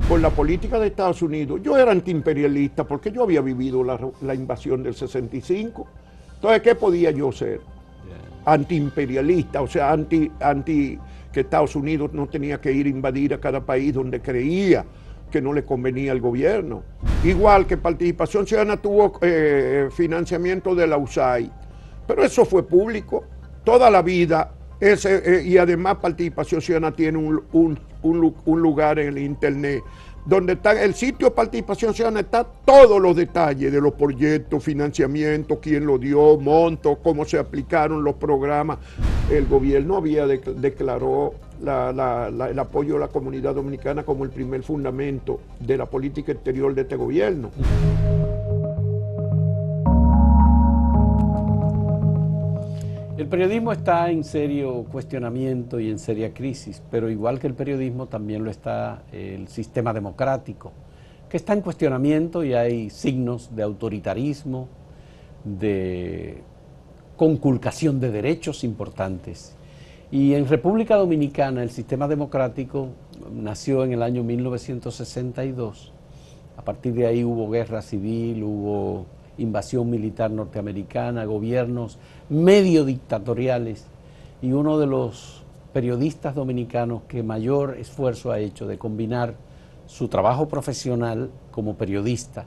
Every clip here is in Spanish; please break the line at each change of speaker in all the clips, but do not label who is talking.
con la política de Estados Unidos. Yo era antiimperialista porque yo había vivido la invasión del 65. Entonces, ¿qué podía yo ser? Antiimperialista, o sea, anti que Estados Unidos no tenía que ir a invadir a cada país donde creía que no le convenía al gobierno. Igual que Participación Ciudadana tuvo financiamiento de la USAID, pero eso fue público toda la vida. Y además Participación Ciudadana tiene un lugar en el internet donde está el sitio de Participación Ciudadana, está todos los detalles de los proyectos, financiamiento, quién lo dio, monto, cómo se aplicaron los programas. El gobierno había declaró el apoyo a la comunidad dominicana como el primer fundamento de la política exterior de este gobierno.
El periodismo está en serio cuestionamiento y en seria crisis, pero igual que el periodismo también lo está el sistema democrático, que está en cuestionamiento y hay signos de autoritarismo, de conculcación de derechos importantes. Y en República Dominicana el sistema democrático nació en el año 1962. A partir de ahí hubo guerra civil, hubo invasión militar norteamericana, gobiernos medio dictatoriales, y uno de los periodistas dominicanos que mayor esfuerzo ha hecho de combinar su trabajo profesional como periodista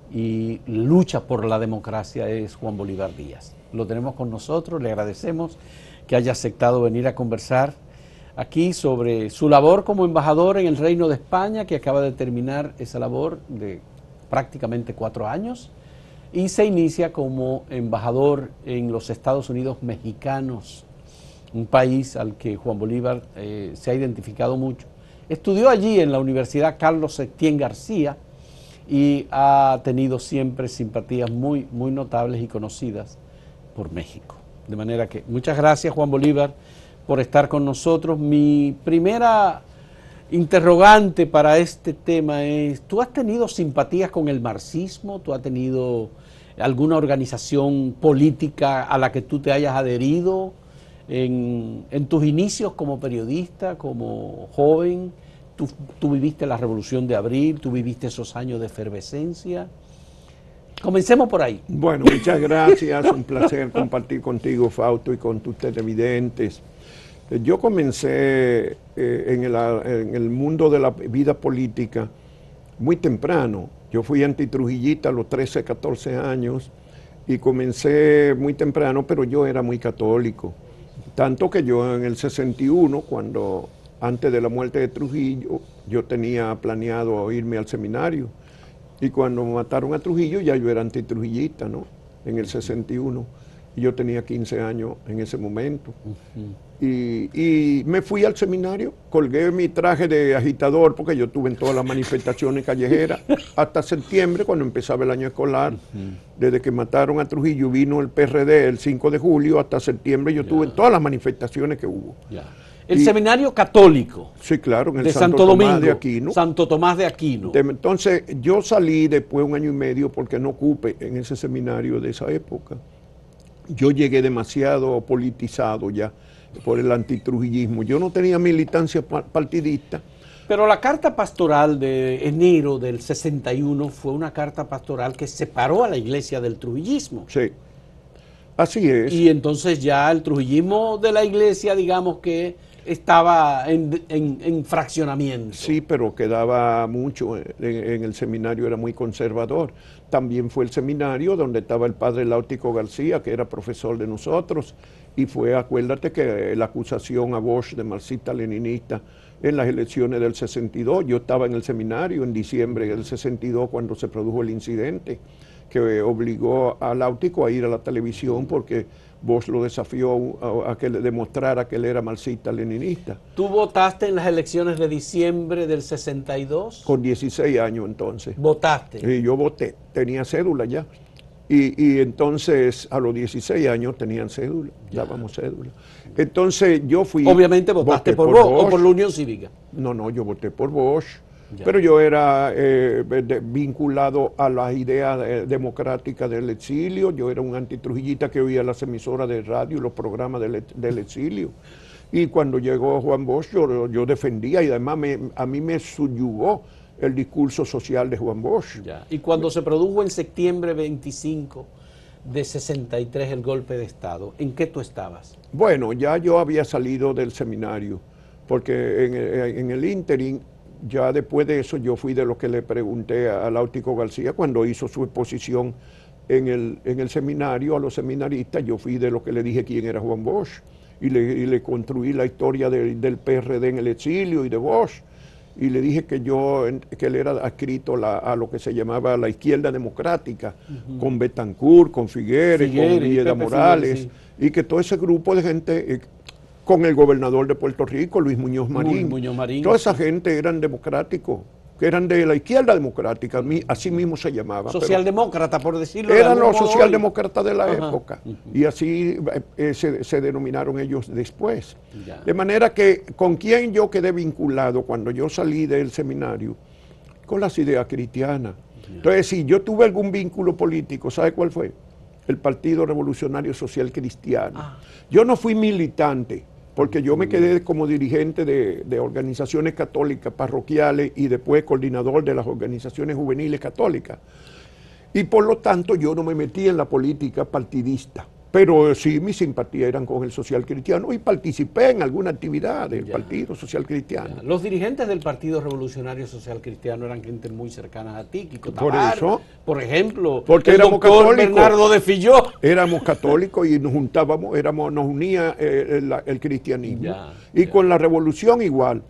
y lucha por la democracia es Juan Bolívar Díaz. Lo tenemos con nosotros, le agradecemos que haya aceptado venir a conversar aquí sobre su labor como embajador en el Reino de España, que acaba de terminar esa labor de prácticamente 4 años, y se inicia como embajador en los Estados Unidos mexicanos, un país al que Juan Bolívar se ha identificado mucho. Estudió allí en la Universidad Carlos Septién García y ha tenido siempre simpatías muy notables y conocidas por México. De manera que muchas gracias, Juan Bolívar, por estar con nosotros. Mi primera interrogante para este tema es, ¿tú has tenido simpatías con el marxismo? ¿Tú has tenido alguna organización política a la que tú te hayas adherido en tus inicios como periodista, como joven? ¿Tú viviste la Revolución de Abril? ¿Tú viviste esos años de efervescencia? Comencemos por ahí.
Bueno, muchas gracias, un placer compartir contigo, Fausto, y con tus televidentes. Yo comencé en el mundo de la vida política muy temprano. Yo fui antitrujillista a los 13, 14 años y comencé muy temprano, pero yo era muy católico. Tanto que yo en el 61, antes de la muerte de Trujillo, yo tenía planeado irme al seminario. Y cuando mataron a Trujillo ya yo era antitrujillista, ¿no? En el 61. Y yo tenía 15 años en ese momento. Y me fui al seminario, colgué mi traje de agitador, porque yo estuve en todas las manifestaciones callejeras, hasta septiembre, cuando empezaba el año escolar. Desde que mataron a Trujillo, vino el PRD el 5 de julio, hasta septiembre yo estuve en todas las manifestaciones que hubo.
El seminario católico.
Sí, claro, en el
de
Santo Tomás de Aquino.
Santo Tomás de Aquino.
Entonces, yo salí después de 1 año y medio porque no ocupé en ese seminario de esa época. Yo llegué demasiado politizado ya por el antitrujillismo. Yo no tenía militancia partidista.
Pero la carta pastoral de enero del 61 fue una carta pastoral que separó a la iglesia del trujillismo.
Sí, así es.
Y entonces ya el trujillismo de la iglesia, digamos que estaba en fraccionamiento.
Sí, pero quedaba mucho. En el seminario era muy conservador. También fue el seminario donde estaba el padre Láutico García, que era profesor de nosotros, y fue, acuérdate que la acusación a Bosch de marxista-leninista en las elecciones del 62, yo estaba en el seminario en diciembre del 62 cuando se produjo el incidente que obligó a Láutico a ir a la televisión porque Bosch lo desafió a que le demostrara que él era marxista-leninista.
¿Tú votaste en las elecciones de diciembre del 62?
Con 16 años entonces.
¿Votaste?
Sí, yo voté, tenía cédula ya. Y entonces a los 16 años tenían cédula, dábamos cédula. Entonces yo fui...
Obviamente votaste por Bosch o por la Unión Cívica.
No, yo voté por Bosch. Pero yo era vinculado a las ideas democráticas del exilio. Yo era un antitrujillista que oía las emisoras de radio y los programas del exilio. Y cuando llegó Juan Bosch, yo defendía, y además a mí me subyugó el discurso social de Juan Bosch.
Ya. Y cuando se produjo en septiembre 25 de 63 el golpe de Estado, ¿en qué tú estabas?
Bueno, ya yo había salido del seminario, porque en el ínterin, ya después de eso, yo fui de lo que le pregunté a Láutico García cuando hizo su exposición en el seminario, a los seminaristas, yo fui de lo que le dije quién era Juan Bosch, y le construí la historia del PRD en el exilio y de Bosch, y le dije que él era adscrito a lo que se llamaba la izquierda democrática, con Betancourt, con Figueres, con Villeda Morales,
Figueres,
sí. Y que todo ese grupo de gente, con el gobernador de Puerto Rico, Luis Muñoz Marín, toda esa gente eran democráticos, que eran de la izquierda democrática, así mismo se llamaba.
Socialdemócrata, por decirlo.
Eran los socialdemócratas de la época, y así se denominaron ellos después. Ya. De manera que con quien yo quedé vinculado cuando yo salí del seminario, con las ideas cristianas. Ya. Entonces, si yo tuve algún vínculo político, ¿sabe cuál fue? El Partido Revolucionario Social Cristiano. Yo no fui militante, porque yo me quedé como dirigente de organizaciones católicas parroquiales y después coordinador de las organizaciones juveniles católicas. Y por lo tanto yo no me metí en la política partidista, pero sí mis simpatías eran con el social cristiano y participé en alguna actividad del Partido Social Cristiano.
Ya. Los dirigentes del Partido Revolucionario Social Cristiano eran gente muy cercana a ti, Kiko
Por
Tabar,
eso,
por ejemplo,
porque
el
éramos
doctor
católicos,
Bernardo de Filló.
Éramos católicos y nos juntábamos, nos unía el cristianismo. Y con la revolución igual.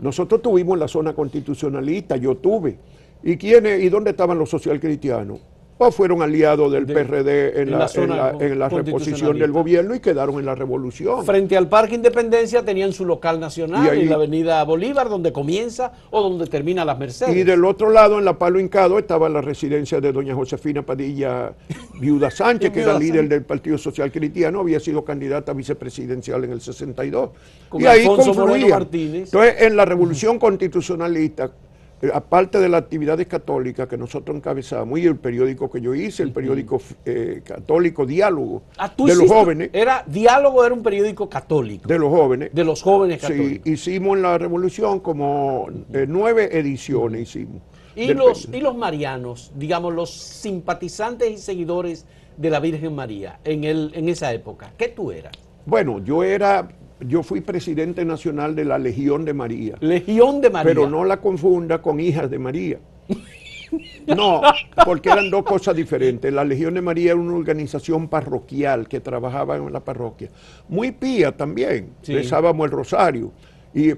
Nosotros tuvimos la zona constitucionalista, yo tuve. ¿Y dónde estaban los social cristianos? O fueron aliados del PRD en la reposición del gobierno y quedaron en la revolución.
Frente al Parque Independencia tenían su local nacional en la avenida Bolívar, donde comienza o donde termina Las Mercedes.
Y del otro lado, en la Palo Hincado, estaba la residencia de doña Josefina Padilla Viuda Sánchez, que era líder del Partido Social Cristiano, había sido candidata a vicepresidencial en el 62.
Con
y ahí
Alfonso
confluía.
Moreno Martínez.
Entonces, en la revolución constitucionalista, aparte de las actividades católicas que nosotros encabezamos y el periódico que yo hice, el periódico católico Diálogo, de los jóvenes.
Diálogo era un periódico católico.
De los jóvenes.
De los jóvenes católicos.
Sí, hicimos en la revolución como 9 ediciones hicimos.
¿Y los marianos, digamos, los simpatizantes y seguidores de la Virgen María en esa época? ¿Qué tú eras?
Bueno, yo fui presidente nacional de la Legión de María.
Legión de María.
Pero no la confunda con Hijas de María. No, porque eran dos cosas diferentes. La Legión de María era una organización parroquial que trabajaba en la parroquia. Muy pía también, rezábamos el rosario.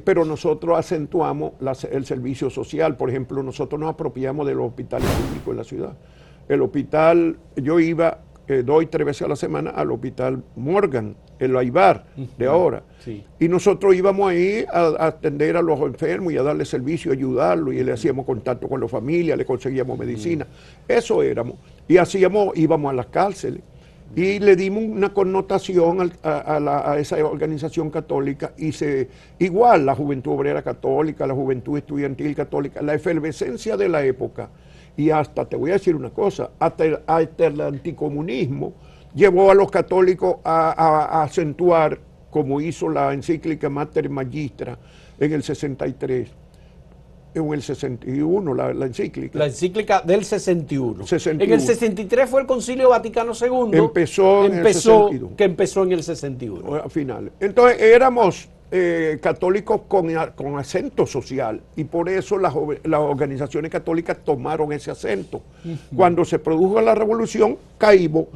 Pero nosotros acentuamos el servicio social. Por ejemplo, nosotros nos apropiamos de los hospitales públicos en la ciudad. El hospital, yo iba 2 y 3 veces a la semana al hospital Morgan, el Aibar de ahora. Sí. Y nosotros íbamos ahí a atender a los enfermos y a darle servicio, ayudarlos, y le hacíamos contacto con las familias, le conseguíamos medicina. Eso éramos. Y íbamos a las cárceles. Y le dimos una connotación a esa organización católica, y igual la Juventud Obrera Católica, la Juventud Estudiantil Católica, la efervescencia de la época. Y hasta, te voy a decir una cosa, hasta el anticomunismo llevó a los católicos a acentuar, como hizo la encíclica Mater Magistra en el 63, en el 61, la encíclica.
La encíclica del 61. En el 63 fue el Concilio Vaticano II.
Empezó en el 61.
Que empezó en el 61.
A finales. Entonces éramos católicos con acento social, y por eso las organizaciones católicas tomaron ese acento. Cuando se produjo la revolución, caímos,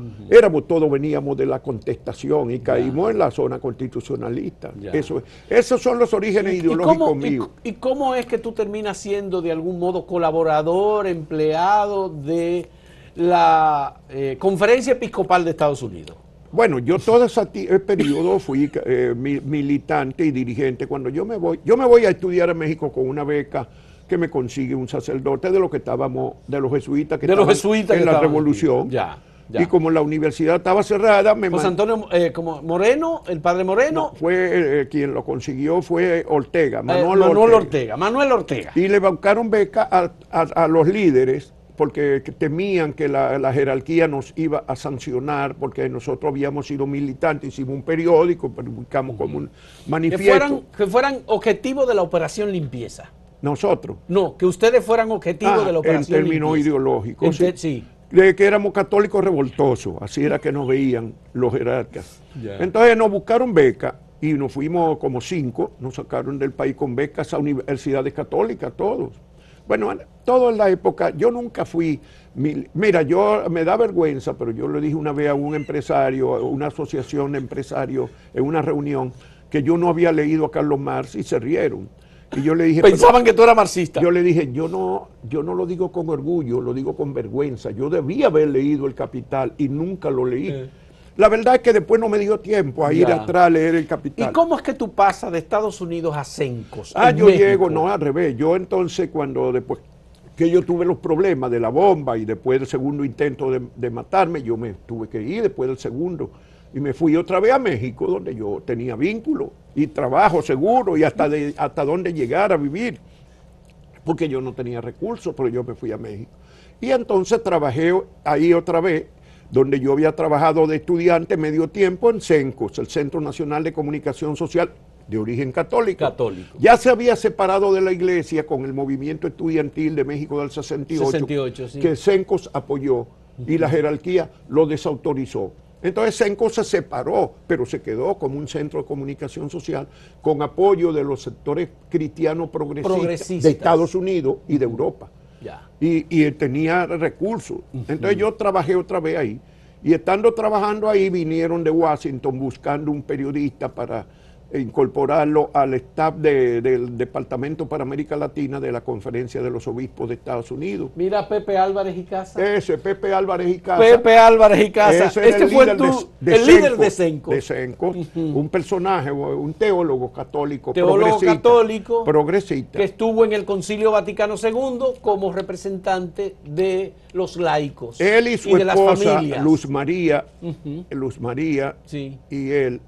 todos veníamos de la contestación y caímos en la zona constitucionalista. Esos son los orígenes ideológicos míos.
¿Y cómo es que tú terminas siendo de algún modo colaborador, empleado de la Conferencia Episcopal de Estados Unidos?
Bueno, yo todo ese periodo fui militante y dirigente. Cuando yo me voy a estudiar a México con una beca que me consigue un sacerdote de los que estábamos, de los jesuitas que estaban en la revolución. Y como la universidad estaba cerrada,
José Antonio como Moreno, el padre Moreno.
No, fue quien lo consiguió fue Ortega,
Manuel Ortega.
Y le buscaron beca a los líderes, porque temían que la jerarquía nos iba a sancionar, porque nosotros habíamos sido militantes, hicimos un periódico, publicamos como un manifiesto.
Que fueran objetivo de la operación limpieza.
Nosotros.
No, que ustedes fueran objetivos de la operación.
En términos ideológicos.
Sí.
De que éramos católicos revoltosos, así era que nos veían los jerarcas.
Ya.
Entonces nos buscaron becas y nos fuimos como 5, nos sacaron del país con becas a universidades católicas, todos. Bueno, todo en la época, yo nunca fui, mira, yo me da vergüenza, pero yo le dije una vez a un empresario, a una asociación de empresarios, en una reunión, que yo no había leído a Carlos Marx y se rieron. Y yo le dije,
pensaban que tú eras marxista.
Yo le dije, yo no lo digo con orgullo, lo digo con vergüenza. Yo debía haber leído El Capital y nunca lo leí. La verdad es que después no me dio tiempo a ir atrás a leer El Capital.
¿Y cómo es que tú pasas de Estados Unidos a Cencos?
Yo llego, no, al revés. Yo entonces, después que yo tuve los problemas de la bomba y después del segundo intento de matarme, yo me tuve que ir después del segundo. Y me fui otra vez a México, donde yo tenía vínculo y trabajo seguro y hasta dónde llegar a vivir, porque yo no tenía recursos, pero yo me fui a México. Y entonces trabajé ahí otra vez, donde yo había trabajado de estudiante medio tiempo en CENCOS, el Centro Nacional de Comunicación Social, de origen católico. Ya se había separado de la iglesia con el movimiento estudiantil de México del 68, sí, que CENCOS apoyó y la jerarquía lo desautorizó. Entonces CENCOS se separó, pero se quedó como un centro de comunicación social con apoyo de los sectores cristianos progresistas de Estados Unidos y de Europa.
Ya.
Y tenía recursos. Entonces yo trabajé otra vez ahí. Y estando trabajando ahí, vinieron de Washington buscando un periodista para incorporarlo al staff del Departamento para América Latina de la Conferencia de los Obispos de Estados Unidos.
Mira, Pepe Álvarez y Casa.
Ese, Pepe Álvarez y Casa.
Pepe Álvarez y Casa.
Este fue el
líder de CENCOS.
De CENCOS, un personaje, un teólogo católico, progresista.
Que estuvo en el Concilio Vaticano II como representante de los laicos.
Él y su
de
esposa,
las familias.
Luz María
sí,
y él,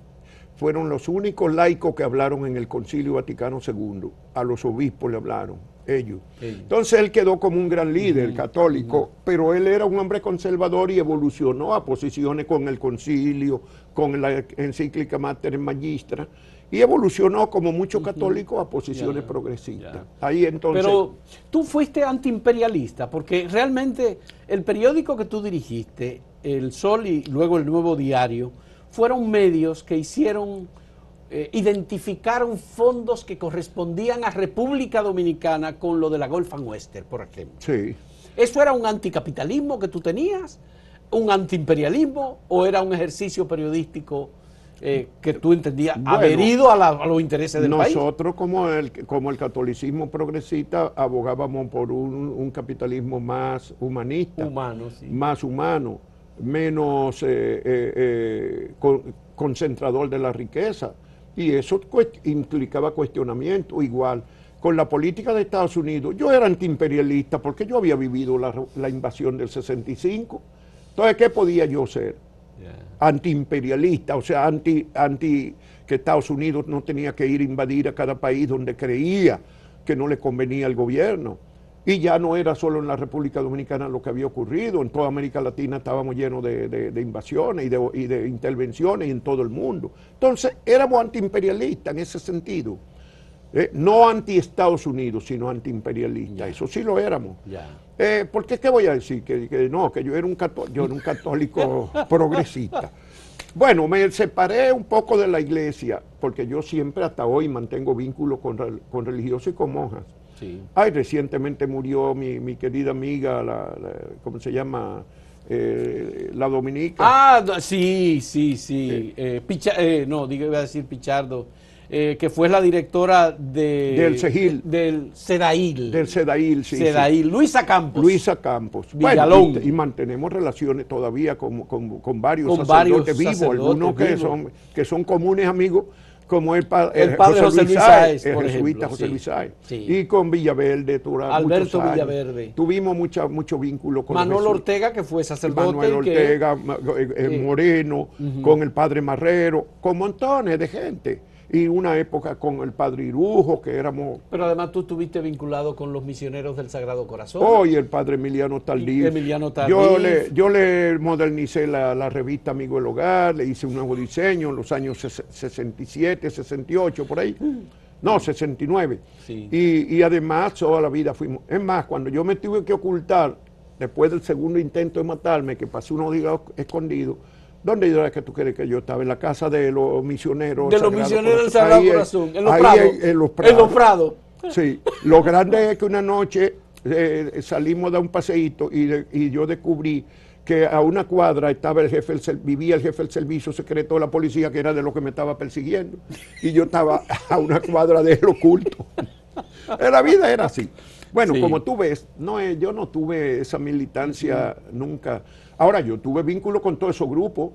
fueron los únicos laicos que hablaron en el Concilio Vaticano II. A los obispos le hablaron, ellos. Entonces él quedó como un gran líder católico, pero él era un hombre conservador y evolucionó a posiciones con el concilio, con la encíclica Mater Magistra, y evolucionó como muchos católicos a posiciones progresistas. Ahí entonces...
Pero tú fuiste antiimperialista, porque realmente el periódico que tú dirigiste, El Sol y luego El Nuevo Diario, fueron medios que identificaron fondos que correspondían a República Dominicana con lo de la Gulf and Western, por ejemplo.
Sí.
¿Eso era un anticapitalismo que tú tenías? ¿Un antiimperialismo? ¿O era un ejercicio periodístico que tú entendías adherido a los intereses del país?
Nosotros, como el catolicismo progresista, abogábamos por un capitalismo más humanista, más humano, menos concentrador de la riqueza, y eso implicaba cuestionamiento. Igual con la política de Estados Unidos, yo era antiimperialista porque yo había vivido la invasión del 65. Entonces, ¿qué podía yo ser? Antiimperialista, o sea, anti que Estados Unidos no tenía que ir a invadir a cada país donde creía que no le convenía al gobierno. Y ya no era solo en la República Dominicana lo que había ocurrido, en toda América Latina estábamos llenos de invasiones y de intervenciones en todo el mundo. Entonces, éramos antiimperialistas en ese sentido. No anti-Estados Unidos, sino antiimperialistas. Eso sí lo éramos. Porque, ¿qué voy a decir? Que yo era un católico progresista. Bueno, me separé un poco de la iglesia, porque yo siempre hasta hoy mantengo vínculos con religiosos y con monjas.
Sí.
Recientemente murió mi querida amiga, ¿cómo se llama? La dominica.
Sí. Iba a decir Pichardo, que fue la directora
del CEGIL.
Del CEDAIL.
Del CEDAIL, sí.
CEDAIL, Luisa Campos.
Bueno, y mantenemos relaciones todavía con varios sacerdotes vivos, algunos que son comunes amigos, como el padre
José Luis Sáez,
el jesuita José Luis Sáez, y con Villaverde,
Alberto Villaverde.
Tuvimos mucho vínculo con
Manuel Ortega, que fue sacerdote.
Manuel Ortega, Moreno, con el padre Marrero, con montones de gente. Y una época con el padre Irujo, que éramos...
Pero además tú estuviste vinculado con los misioneros del Sagrado Corazón.
Y el padre Emiliano Tardif. Yo le modernicé la revista Amigo del Hogar, le hice un nuevo diseño en los años 67, 68, por ahí. No, 69.
Sí.
Y además toda la vida fuimos. Es más, cuando yo me tuve que ocultar, después del segundo intento de matarme, que pasé unos días escondido, ¿dónde era que tú crees que yo estaba? En la casa de los misioneros.
De los misioneros del Sagrado Corazón, en los Prados.
En los
En los Prados.
Sí, lo grande es que una noche salimos de un paseíto y yo descubrí que a una cuadra estaba vivía el jefe del servicio secreto de la policía, que era de lo que me estaba persiguiendo. Y yo estaba a una cuadra de él oculto. La vida era así. Bueno,
Sí.
como tú ves, yo no tuve esa militancia nunca. Ahora, yo tuve vínculo con todos esos grupos.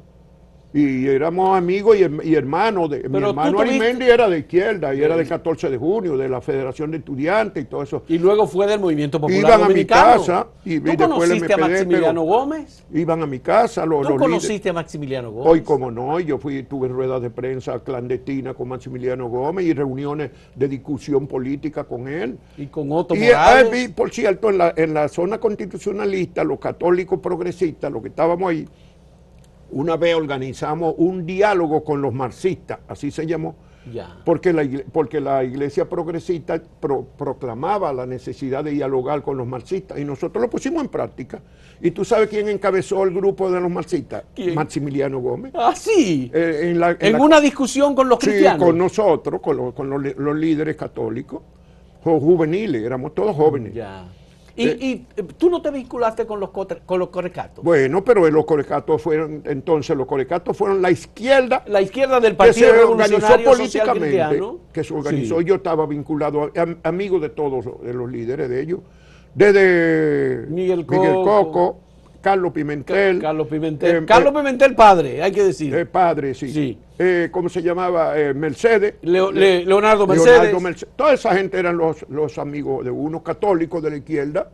Y éramos amigos y hermanos. Mi
Pero
hermano
tú tuviste-
Arimendi era de izquierda y era del 14 de junio, de la Federación de Estudiantes y todo eso.
Y luego fue del Movimiento Popular
Iban a mi
Dominicano.
casa y
¿Tú
después
conociste a
MPD,
Maximiliano
pero
Gómez?
iban a mi casa los
¿Tú
líderes.
conociste a Maximiliano Gómez?
Hoy, como no, yo tuve ruedas de prensa clandestinas con Maximiliano Gómez y reuniones de discusión política con él.
Y con Otto
Y
Morales.
por cierto, en la zona constitucionalista, los católicos progresistas, los que estábamos ahí, una vez organizamos un diálogo con los marxistas, así se llamó,
Ya.
porque la iglesia progresista proclamaba la necesidad de dialogar con los marxistas y nosotros lo pusimos en práctica. ¿Y tú sabes quién encabezó el grupo de los marxistas?
¿Quién?
Maximiliano Gómez.
Ah, sí.
En
Una discusión con los
Sí,
cristianos.
con nosotros, con los líderes católicos, juveniles, éramos todos jóvenes.
Ya. Y tú no te vinculaste con los corecatos.
Bueno, pero los corecatos fueron la izquierda
La izquierda del
que
Partido
se organizó
Revolucionario Social
políticamente,
Cristiano.
que se organizó.
Sí.
Yo estaba vinculado, amigo de todos de los líderes de ellos, desde
Miguel Coco,
Carlos Pimentel.
Carlos Pimentel. Carlos Pimentel padre, hay que decir.
Padre, sí.
Sí.
¿Cómo se llamaba? Mercedes.
Leonardo Mercedes.
Toda esa gente eran los amigos de unos católicos de la izquierda.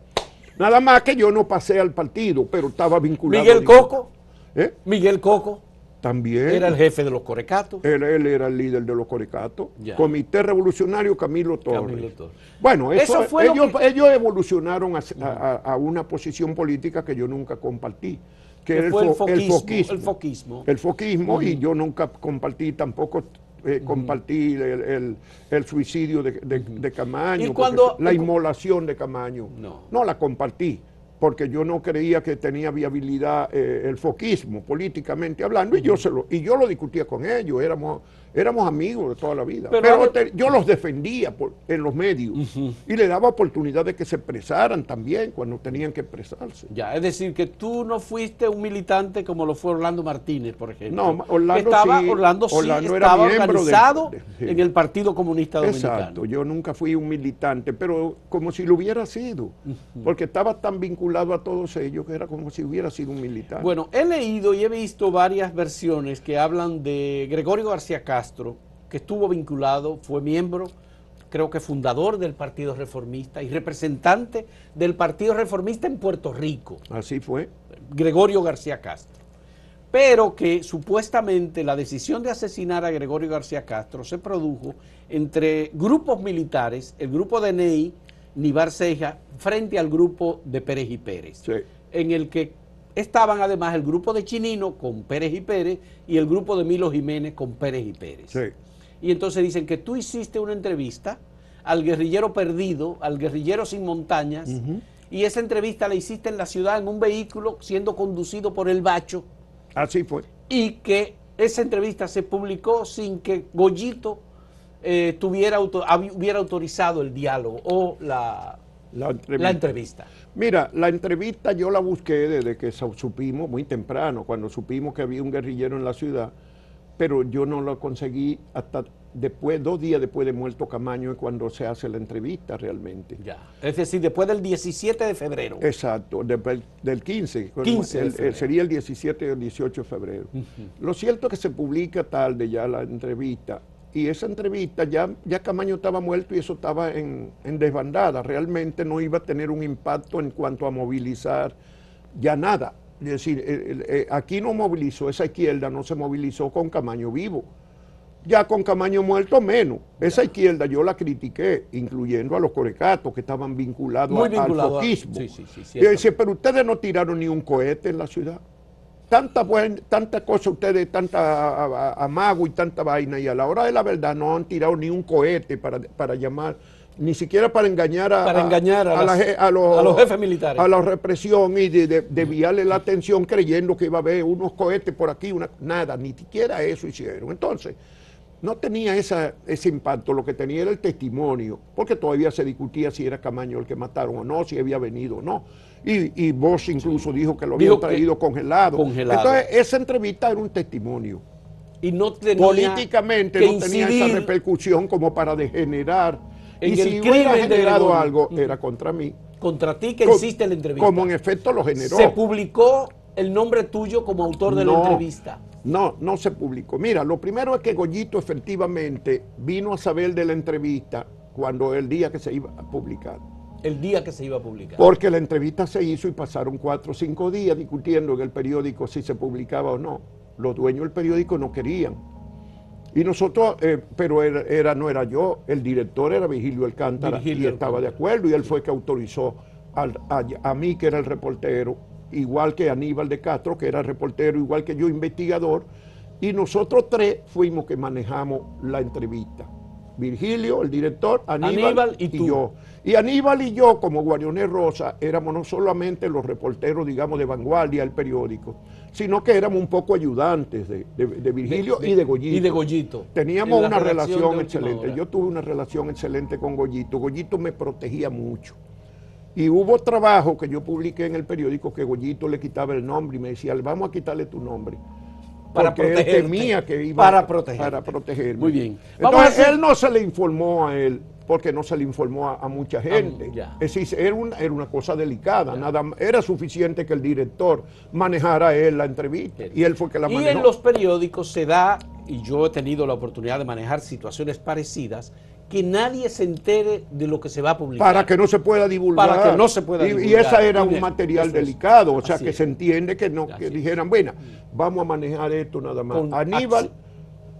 Nada más que yo no pasé al partido, pero estaba vinculado.
Miguel Coco.
¿Eh?
Miguel Coco.
También.
Era el jefe de los corecatos.
Él era el líder de los corecatos.
Ya.
Comité Revolucionario Camilo Torres.
Camilo Torres.
Bueno,
Eso fue lo
ellos evolucionaron a una posición política que yo nunca compartí, que era
fue
el
foquismo.
foquismo. El foquismo, y yo nunca compartí tampoco. Compartí el suicidio de Camaño,
¿Y cuando-
la inmolación de Camaño. No la compartí, porque yo no creía que tenía viabilidad el foquismo, políticamente hablando, y yo lo discutía con ellos, éramos amigos de toda la vida. Pero yo los defendía en los medios y le daba oportunidad de que se expresaran también cuando tenían que expresarse.
Ya, es decir, que tú no fuiste un militante como lo fue Orlando Martínez, por ejemplo.
No, Orlando sí, Orlando era
estaba
miembro
organizado
sí.
en el Partido Comunista Dominicano.
Exacto, yo nunca fui un militante, pero como si lo hubiera sido, porque estaba tan vinculado a todos ellos que era como si hubiera sido un militante.
Bueno, he leído y he visto varias versiones que hablan de Gregorio García Castro, que estuvo vinculado, fue miembro, creo que fundador del Partido Reformista y representante del Partido Reformista en Puerto Rico.
Así fue.
Gregorio García Castro. Pero que supuestamente la decisión de asesinar a Gregorio García Castro se produjo entre grupos militares, el grupo de Ney, Nivar Ceja, frente al grupo de Pérez y Pérez,
Sí.
en el que estaban además el grupo de Chinino con Pérez y Pérez y el grupo de Milo Jiménez con Pérez y Pérez.
Sí.
Y entonces dicen que tú hiciste una entrevista al guerrillero perdido, al guerrillero sin montañas, y esa entrevista la hiciste en la ciudad en un vehículo siendo conducido por el Bacho,
Así fue.
y que esa entrevista se publicó sin que Goyito hubiera autorizado el diálogo o la entrevista.
Mira, la entrevista yo la busqué desde que supimos, muy temprano, cuando supimos que había un guerrillero en la ciudad, pero yo no la conseguí hasta después, 2 días después de muerto Camaño, es cuando se hace la entrevista realmente.
Ya. Es decir, después del 17 de febrero.
Exacto, del 15,
15 de febrero.
sería el 17 o el 18 de febrero. Lo cierto es que se publica tarde ya la entrevista, y esa entrevista ya Camaño estaba muerto y eso estaba en desbandada, realmente no iba a tener un impacto en cuanto a movilizar ya nada. Es decir, aquí no movilizó, esa izquierda no se movilizó con Camaño vivo. Ya con Camaño muerto menos. Esa izquierda yo la critiqué, incluyendo a los corecatos que estaban vinculados al foquismo.
Sí,
Y yo decía, pero ustedes no tiraron ni un cohete en la ciudad. tanta cosa ustedes, tanta amago y tanta vaina, y a la hora de la verdad no han tirado ni un cohete para llamar, ni siquiera para engañar
a los jefes militares.
A la represión y desviarle la atención creyendo que iba a haber unos cohetes por aquí, nada, ni siquiera eso hicieron. Entonces, no tenía ese impacto, lo que tenía era el testimonio, porque todavía se discutía si era Camaño el que mataron o no, si había venido o no. Y Bosch incluso dijo que lo habían traído congelado. Entonces, esa entrevista era un testimonio.
Y no tenía
políticamente no tenía esa repercusión como para degenerar. Y si hubiera generado algo, era contra mí.
Contra ti que hiciste la entrevista.
Como en efecto lo generó.
Se publicó el nombre tuyo como autor de la entrevista.
No se publicó. Mira, lo primero es que Goyito efectivamente vino a saber de la entrevista cuando el día que se iba a publicar.
El día que se iba a publicar.
Porque la entrevista se hizo y pasaron 4 o 5 días discutiendo en el periódico si se publicaba o no. Los dueños del periódico no querían. Y nosotros, pero no era yo, el director era Virgilio Alcántara y estaba de acuerdo, y él fue que autorizó a mí, que era el reportero, igual que Aníbal de Castro, que era reportero, igual que yo, investigador, y nosotros 3 fuimos que manejamos la entrevista. Virgilio, el director, Aníbal y yo. Y Aníbal y yo, como Guarionet Rosa, éramos no solamente los reporteros, digamos, de vanguardia del periódico, sino que éramos un poco ayudantes de Virgilio y de Goyito.
Y de Goyito.
Teníamos una relación excelente. Yo tuve una relación excelente con Goyito. Goyito me protegía mucho. Y hubo trabajo que yo publiqué en el periódico que Goyito le quitaba el nombre y me decía, vamos a quitarle tu nombre. Porque él temía que iba para protegerme.
Muy bien.
Entonces, él no se le informó a él, porque no se le informó a mucha gente. Es decir, era una cosa delicada. Era suficiente que el director manejara él la entrevista. Y él fue que la manejó.
Y en los periódicos se da, y yo he tenido la oportunidad de manejar situaciones parecidas, que nadie se entere de lo que se va a publicar.
Para que no se pueda divulgar.
Para que no se pueda divulgar.
Y esa era un material delicado, o sea, que se entiende que no, que dijeran, bueno, vamos a manejar esto nada más. Aníbal,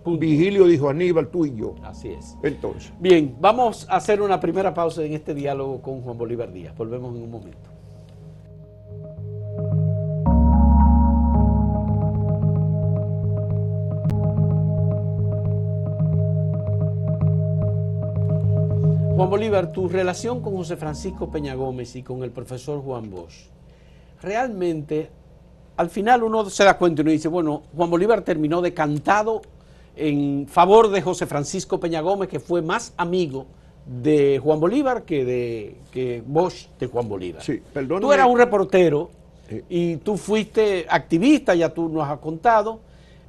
Vigilio dijo, Aníbal, tú y yo.
Así es.
Entonces.
Bien, vamos a hacer una primera pausa en este diálogo con Juan Bolívar Díaz. Volvemos en un momento. Juan Bolívar, tu relación con José Francisco Peña Gómez y con el profesor Juan Bosch, realmente, al final uno se da cuenta y uno dice, bueno, Juan Bolívar terminó decantado en favor de José Francisco Peña Gómez, que fue más amigo de Juan Bolívar que Bosch de Juan Bolívar.
Sí, perdóname.
Tú eras un reportero y tú fuiste activista, ya tú nos has contado,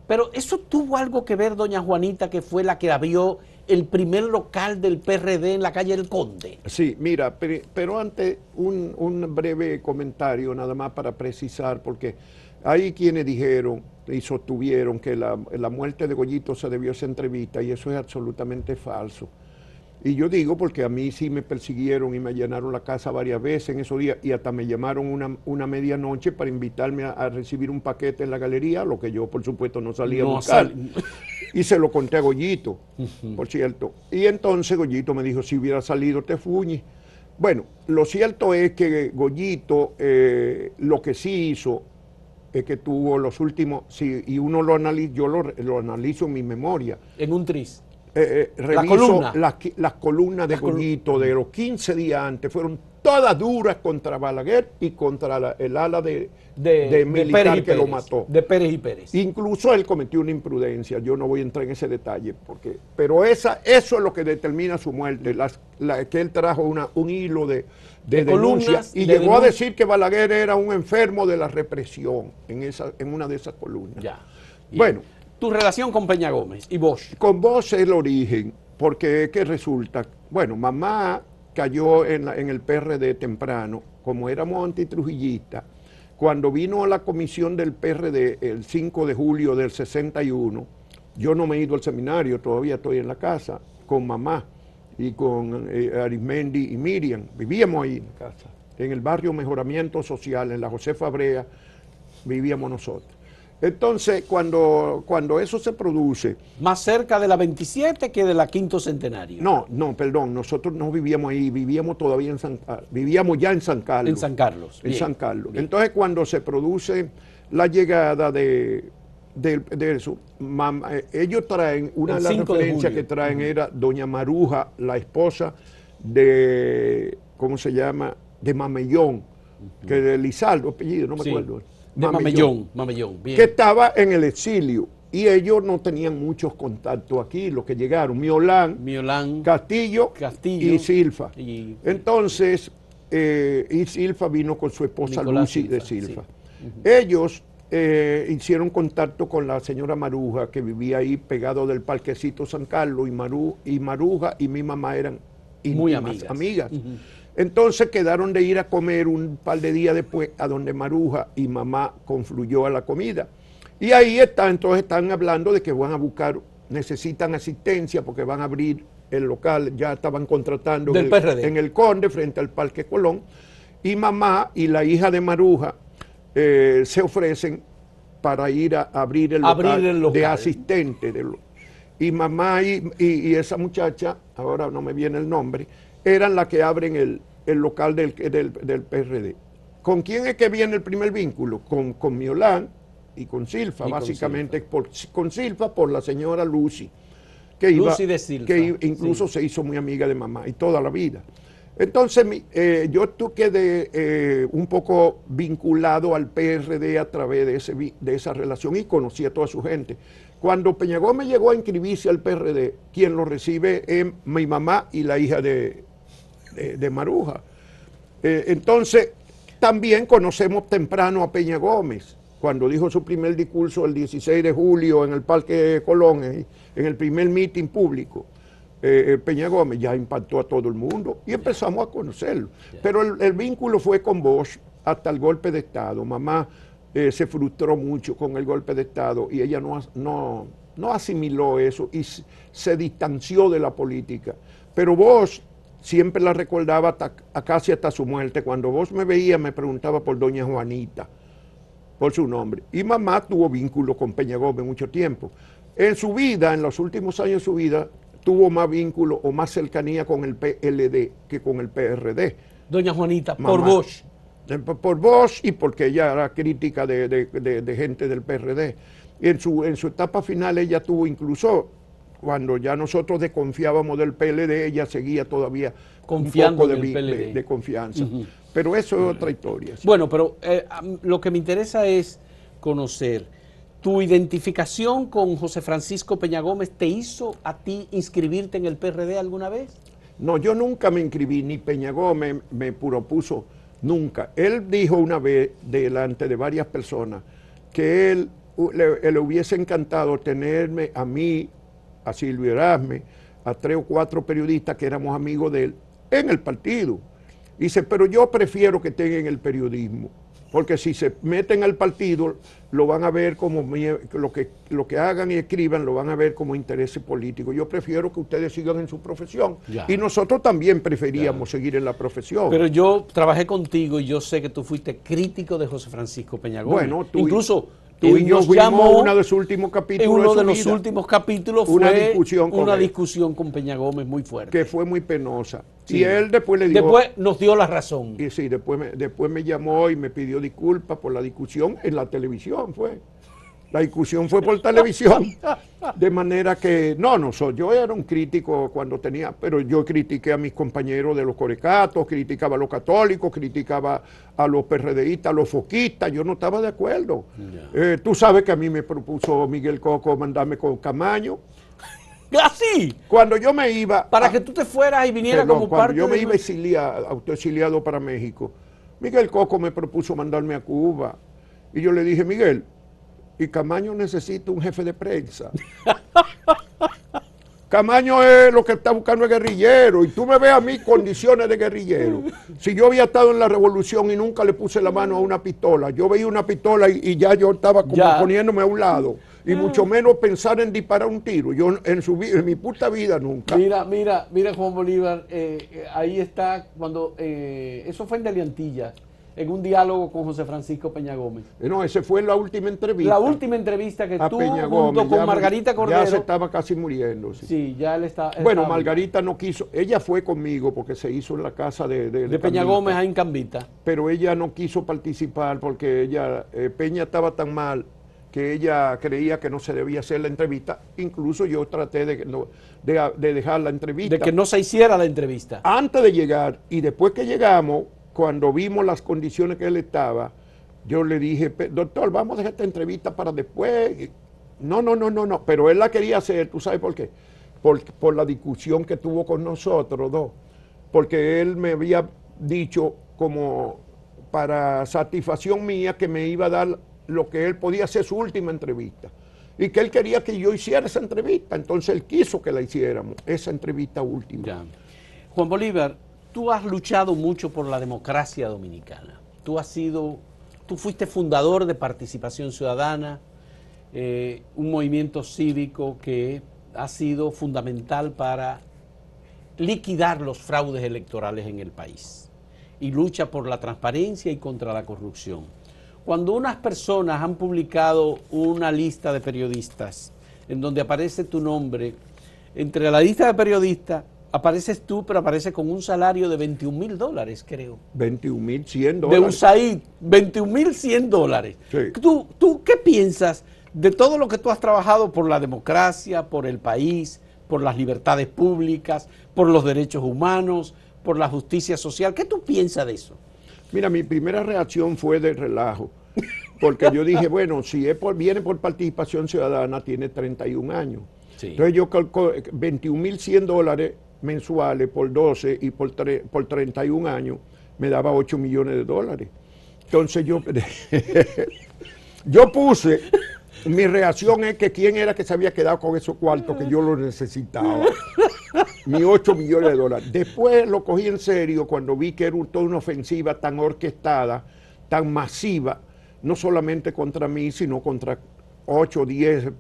pero eso tuvo algo que ver, doña Juanita, que fue la que abrió el primer local del PRD en la calle del Conde.
Sí, mira, pero antes un breve comentario nada más para precisar, porque hay quienes dijeron y sostuvieron que la muerte de Goyito se debió a esa entrevista, y eso es absolutamente falso. Y yo digo porque a mí sí me persiguieron y me allanaron la casa varias veces en esos días, y hasta me llamaron una medianoche para invitarme a recibir un paquete en la galería, lo que yo por supuesto no salía a buscar. Y se lo conté a Goyito, por cierto. Y entonces Goyito me dijo, si hubiera salido te fuñes. Bueno, lo cierto es que Goyito lo que sí hizo es que tuvo los últimos, y uno lo analiza, yo lo analizo en mi memoria.
En un tris.
Reviso las columnas de Goyito de los 15 días antes, fueron todas duras contra Balaguer y contra el ala de militar que lo mató.
De Pérez y Pérez.
Incluso él cometió una imprudencia, yo no voy a entrar en ese detalle, pero eso es lo que determina su muerte, que él trajo un hilo de denuncias y llegó a decir que Balaguer era un enfermo de la represión en una de esas columnas.
Ya.
Bueno.
Tu relación con Peña Gómez y Bosch.
Con Bosch es el origen, porque es que resulta, bueno, mamá cayó en el PRD temprano, como éramos antitrujillistas, cuando vino a la comisión del PRD el 5 de julio del 61, yo no me he ido al seminario, todavía estoy en la casa, con mamá y con Arismendi y Miriam, vivíamos ahí en la casa, en el barrio Mejoramiento Social, en la Josefa Brea, vivíamos nosotros. Entonces, cuando eso se produce...
Más cerca de la 27 que de la Quinto Centenario.
No, perdón, nosotros no vivíamos ahí, vivíamos todavía vivíamos ya en San Carlos.
En San Carlos.
En San Carlos. Bien. Entonces, cuando se produce la llegada de eso, ellos traen, una de las referencias que traen era doña Maruja, la esposa de, ¿cómo se llama?, de Mamellón, que de Lizardo, apellido, no me acuerdo.
De Mamellón, bien.
Que estaba en el exilio y ellos no tenían muchos contactos aquí, los que llegaron, Miolán, Castillo y Silfa. Entonces, y Silfa vino con su esposa Lucy de Silfa. Sí. Ellos hicieron contacto con la señora Maruja, que vivía ahí pegado del Parquecito San Carlos, y Maruja y mi mamá eran
muy
amigas. Entonces quedaron de ir a comer un par de días después a donde Maruja y mamá confluyó a la comida. Y ahí entonces están hablando de que van a buscar, necesitan asistencia porque van a abrir el local, ya estaban contratando en el Conde frente al Parque Colón. Y mamá y la hija de Maruja se ofrecen para ir a abrir el local de asistente. Y mamá y esa muchacha, ahora no me viene el nombre, eran las que abren el local del PRD. ¿Con quién es que viene el primer vínculo? Con Miolán y con Silfa, básicamente. Con Silfa por la señora Lucy,
Lucy de Silfa,
que incluso se hizo muy amiga de mamá y toda la vida. Entonces yo quedé un poco vinculado al PRD a través de esa relación y conocí a toda su gente. Cuando Peña Gómez llegó a inscribirse al PRD, quien lo recibe es mi mamá y la hija de Maruja. Entonces, también conocemos temprano a Peña Gómez, cuando dijo su primer discurso el 16 de julio en el Parque Colón, en el primer meeting público. Peña Gómez ya impactó a todo el mundo y empezamos a conocerlo. Pero el vínculo fue con Bosch hasta el golpe de Estado. Mamá se frustró mucho con el golpe de Estado y ella no asimiló eso y se distanció de la política. Pero Bosch siempre la recordaba casi hasta su muerte. Cuando Bosch me veía me preguntaba por doña Juanita, por su nombre. Y mamá tuvo vínculo con Peña Gómez mucho tiempo. En su vida, en los últimos años de su vida, tuvo más vínculo o más cercanía con el PLD que con el PRD.
Doña Juanita, mamá, por Bosch.
Por Bosch y porque ella era crítica de gente del PRD. Y en su etapa final ella tuvo incluso, cuando ya nosotros desconfiábamos del PLD, ella seguía todavía
confiando
un poco de confianza. Pero eso es otra historia. ¿Sí?
Bueno, pero lo que me interesa es conocer, ¿tu identificación con José Francisco Peña Gómez te hizo a ti inscribirte en el PRD alguna vez?
No, yo nunca me inscribí, ni Peña Gómez me propuso, nunca. Él dijo una vez, delante de varias personas, que él le hubiese encantado tenerme a mí, a Silvio Erasme, a 3 o 4 periodistas que éramos amigos de él, en el partido. Dice, pero yo prefiero que estén en el periodismo, porque si se meten al partido, lo van a ver como, lo que hagan y escriban, lo van a ver como interés político. Yo prefiero que ustedes sigan en su profesión. Ya. Y nosotros también preferíamos seguir en la profesión.
Pero yo trabajé contigo y yo sé que tú fuiste crítico de José Francisco Peña Gómez.
Bueno,
incluso
tú y yo fuimos uno de sus últimos capítulos.
En uno de los últimos capítulos fue una discusión con Peña Gómez muy fuerte.
Que fue muy penosa. Sí. Y él después le dijo...
Después nos dio la razón.
Y sí, después me llamó y me pidió disculpas por la discusión en la televisión, fue. La discusión fue por televisión. De manera que, yo era un crítico cuando tenía, pero yo critiqué a mis compañeros de los corecatos, criticaba a los católicos, criticaba a los PRDistas, a los foquistas, yo no estaba de acuerdo. Tú sabes que a mí me propuso Miguel Coco mandarme con Camaño.
¿Así?
Cuando yo me iba...
Para que tú te fueras y vinieras como parte
de... Cuando yo me iba autoexiliado para México, Miguel Coco me propuso mandarme a Cuba. Y yo le dije, Miguel, y Camaño necesita un jefe de prensa. Camaño es lo que está buscando el guerrillero, y tú me ves a mí condiciones de guerrillero. Si yo había estado en la revolución y nunca le puse la mano a una pistola, yo veía una pistola y ya yo estaba como poniéndome a un lado. Y mucho menos pensar en disparar un tiro. Yo en mi puta vida nunca.
Mira Juan Bolívar, ahí está cuando, eso fue en Deliantilla, en un diálogo con José Francisco Peña Gómez.
No, esa fue la última entrevista.
La última entrevista que tú,
Peña
junto
Gómez,
con Margarita Cordero.
Ya se estaba casi muriendo. Sí,
sí ya él está.
Bueno, Margarita no quiso, ella fue conmigo porque se hizo en la casa de
Peña Gómez ahí en Cambita.
Pero ella no quiso participar porque ella, Peña estaba tan mal que ella creía que no se debía hacer la entrevista. Incluso yo traté de dejar la entrevista.
De que no se hiciera la entrevista.
Antes de llegar, y después que llegamos, cuando vimos las condiciones que él estaba, yo le dije, doctor, vamos a dejar esta entrevista para después. No, pero él la quería hacer, ¿tú sabes por qué? Por la discusión que tuvo con nosotros dos, porque él me había dicho como para satisfacción mía que me iba a dar lo que él podía hacer su última entrevista y que él quería que yo hiciera esa entrevista, entonces él quiso que la hiciéramos, esa entrevista última.
Ya. Juan Bolívar, tú has luchado mucho por la democracia dominicana, tú fuiste fundador de Participación Ciudadana, un movimiento cívico que ha sido fundamental para liquidar los fraudes electorales en el país y lucha por la transparencia y contra la corrupción. Cuando unas personas han publicado una lista de periodistas en donde aparece tu nombre, entre la lista de periodistas apareces tú, pero aparece con un salario de $21,000, creo.
$21,100.
De USAID, $21,100.
Sí.
¿Tú qué piensas de todo lo que tú has trabajado por la democracia, por el país, por las libertades públicas, por los derechos humanos, por la justicia social? ¿Qué tú piensas de eso?
Mira, mi primera reacción fue de relajo, porque yo dije, bueno, si viene por Participación Ciudadana, tiene 31 años. Sí. Entonces yo calculo $21,100 mensuales por 12 y por 31 años, me daba $8 millones. Entonces yo puse, mi reacción es que quién era que se había quedado con esos cuartos que yo los necesitaba. Mis $8 millones. Después lo cogí en serio cuando vi que era toda una ofensiva tan orquestada, tan masiva, no solamente contra mí, sino contra 8 o 10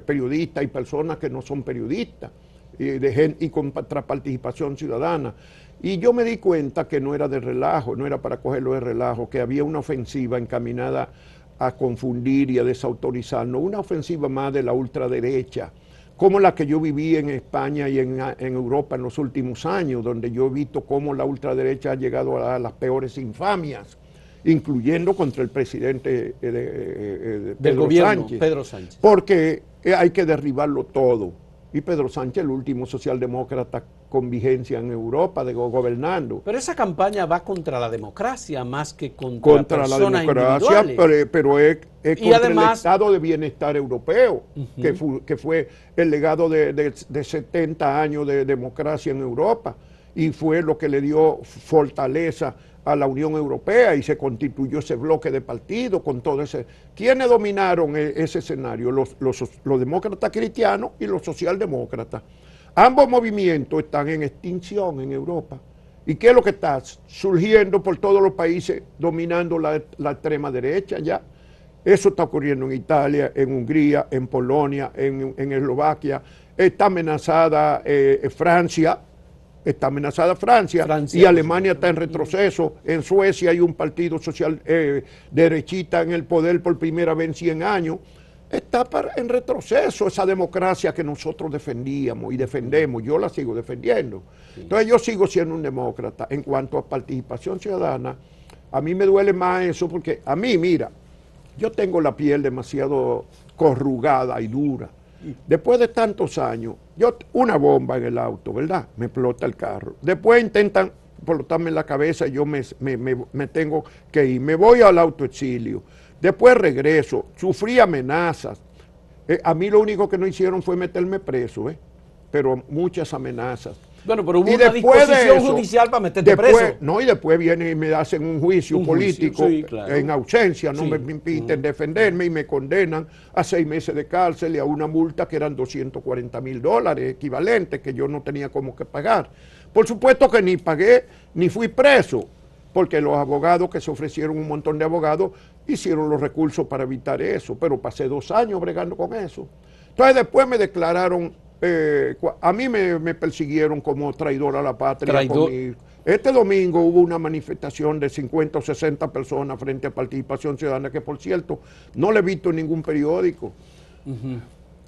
periodistas y personas que no son periodistas, y contra Participación Ciudadana. Y yo me di cuenta que no era de relajo, no era para cogerlo de relajo, que había una ofensiva encaminada a confundir y a desautorizarnos, una ofensiva más de la ultraderecha, como la que yo viví en España y en Europa en los últimos años, donde yo he visto cómo la ultraderecha ha llegado a las peores infamias, incluyendo contra el presidente
del gobierno, Pedro Sánchez.
Porque hay que derribarlo todo. Y Pedro Sánchez, el último socialdemócrata con vigencia en Europa, gobernando.
Pero esa campaña va contra la democracia más que contra
la democracia, pero es contra además, el estado de bienestar europeo, que fue el legado de 70 años de democracia en Europa, y fue lo que le dio fortaleza a la Unión Europea y se constituyó ese bloque de partidos con todo ese... ¿Quiénes dominaron ese escenario? Los demócratas cristianos y los socialdemócratas. Ambos movimientos están en extinción en Europa. ¿Y qué es lo que está surgiendo por todos los países dominando la extrema derecha ya? Eso está ocurriendo en Italia, en Hungría, en Polonia, en Eslovaquia. Está amenazada Francia. Está amenazada Francia y Alemania está en retroceso. En Suecia hay un partido social derechista en el poder por primera vez en 100 años. Está en retroceso esa democracia que nosotros defendíamos y defendemos. Yo la sigo defendiendo. Sí. Entonces yo sigo siendo un demócrata. En cuanto a Participación Ciudadana, a mí me duele más eso porque a mí, mira, yo tengo la piel demasiado corrugada y dura. Después de tantos años, una bomba en el auto, ¿verdad? Me explota el carro. Después intentan explotarme en la cabeza y yo me tengo que ir. Me voy al autoexilio. Después regreso. Sufrí amenazas. A mí lo único que no hicieron fue meterme preso, pero muchas amenazas.
Bueno, pero hubo una disposición judicial para meterte preso.
No, y después vienen y me hacen un juicio político sí, claro. En ausencia, no me impiden defenderme y me condenan a 6 meses de cárcel y a una multa que eran $240,000 equivalentes que yo no tenía como que pagar. Por supuesto que ni pagué ni fui preso, porque los abogados que se ofrecieron, un montón de abogados, hicieron los recursos para evitar eso, pero pasé 2 años bregando con eso. Entonces después me declararon... a mí me persiguieron como traidor a la patria Este domingo hubo una manifestación de 50 o 60 personas frente a Participación Ciudadana, que por cierto no le he visto en ningún periódico.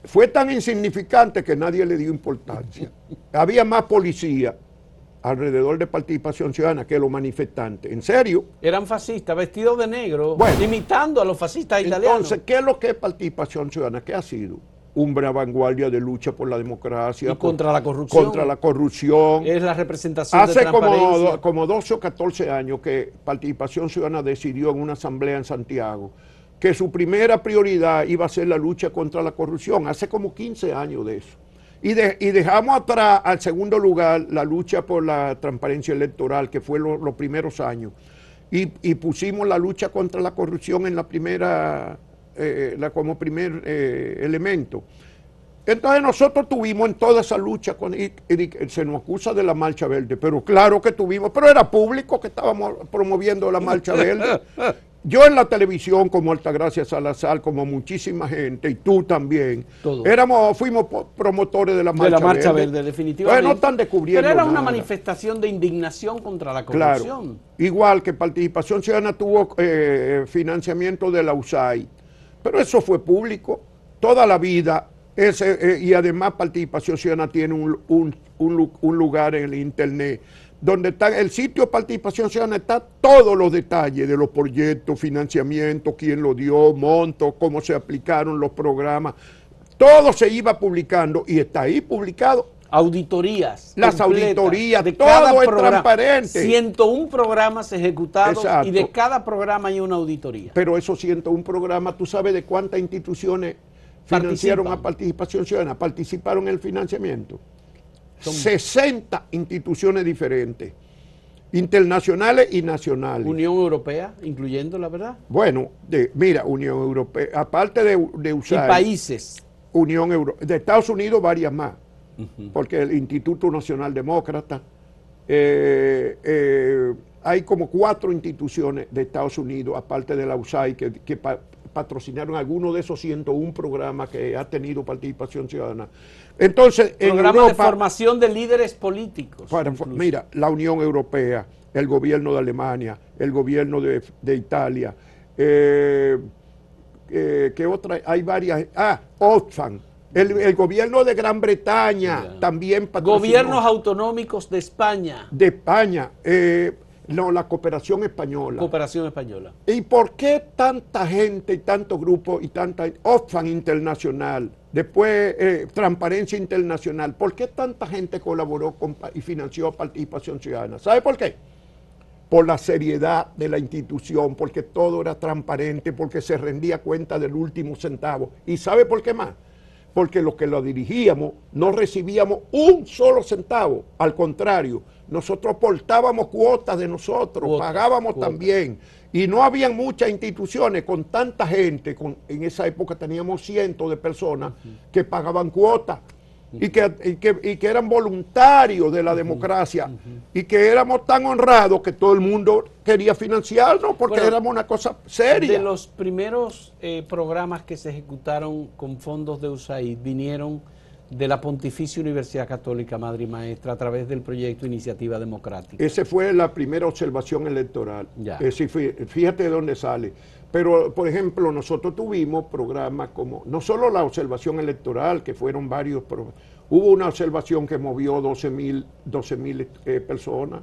Fue tan insignificante que nadie le dio importancia. Había más policía alrededor de Participación Ciudadana que los manifestantes. ¿En serio?
Eran fascistas, vestidos de negro,
bueno,
imitando a los fascistas italianos.
Entonces, ¿qué es lo que es Participación Ciudadana? ¿Qué ha sido? Una vanguardia de lucha por la democracia.
Y contra la corrupción.
Contra la corrupción.
Es la representación de
transparencia. Hace como 12 o 14 años que Participación Ciudadana decidió en una asamblea en Santiago que su primera prioridad iba a ser la lucha contra la corrupción. Hace como 15 años de eso. Y dejamos atrás al segundo lugar la lucha por la transparencia electoral, que fue los primeros años. Y pusimos la lucha contra la corrupción en la primera... como primer elemento. Entonces nosotros tuvimos en toda esa lucha, y se nos acusa de la Marcha Verde, pero claro que tuvimos, pero era público que estábamos promoviendo la Marcha Verde. Yo en la televisión, como Altagracia Salazar, como muchísima gente, y tú también, fuimos promotores de la Marcha Verde,
definitivamente.
Bueno, no están descubriendo
Pero era
nada.
una manifestación de indignación contra la corrupción.
Claro. Igual que Participación Ciudadana tuvo financiamiento de la USAID. Pero eso fue público toda la vida, y además Participación Ciudadana tiene un lugar en el internet, donde está el sitio Participación Ciudadana, está todos los detalles de los proyectos, financiamiento, quién lo dio, monto, cómo se aplicaron los programas, todo se iba publicando y está ahí publicado.
Auditorías.
Las auditorías, de todo es transparente.
101 programas ejecutados.
Exacto.
Y de cada programa hay una auditoría.
Pero esos 101 programas, ¿tú sabes de cuántas instituciones financiaron a Participación Ciudadana? Participaron en el financiamiento. 60 instituciones diferentes, internacionales y nacionales.
Unión Europea, incluyendo, la verdad.
Bueno, mira, Unión Europea, aparte de usar...
Y países.
Unión Europea, de Estados Unidos varias más. Porque el Instituto Nacional Demócrata, hay como 4 instituciones de Estados Unidos, aparte de la USAID, que patrocinaron algunos de esos 101 programas que ha tenido Participación Ciudadana. Entonces,
programas de formación de líderes políticos.
Mira, la Unión Europea, el gobierno de Alemania, el gobierno de Italia, ¿qué otra? Hay varias. Oxfam. El gobierno de Gran Bretaña también patrocinó.
Gobiernos autonómicos de España.
De España. La cooperación española.
Cooperación española.
¿Y por qué tanta gente y tantos grupos y tanta... Oxfam Internacional, después Transparencia Internacional, ¿por qué tanta gente colaboró y financió Participación Ciudadana? ¿Sabe por qué? Por la seriedad de la institución, porque todo era transparente, porque se rendía cuenta del último centavo. ¿Y sabe por qué más? Porque los que lo dirigíamos no recibíamos un solo centavo, al contrario, nosotros aportábamos cuotas de nosotros, pagábamos también, y no habían muchas instituciones con tanta gente, en esa época teníamos cientos de personas que pagaban cuotas, y que eran voluntarios de la democracia, y que éramos tan honrados que todo el mundo quería financiarnos porque éramos una cosa seria.
De los primeros programas que se ejecutaron con fondos de USAID vinieron de la Pontificia Universidad Católica Madre y Maestra a través del proyecto Iniciativa Democrática.
Esa fue la primera observación electoral. Fíjate de dónde sale. Pero, por ejemplo, nosotros tuvimos programas como, no solo la observación electoral, que fueron varios, hubo una observación que movió 12,000 personas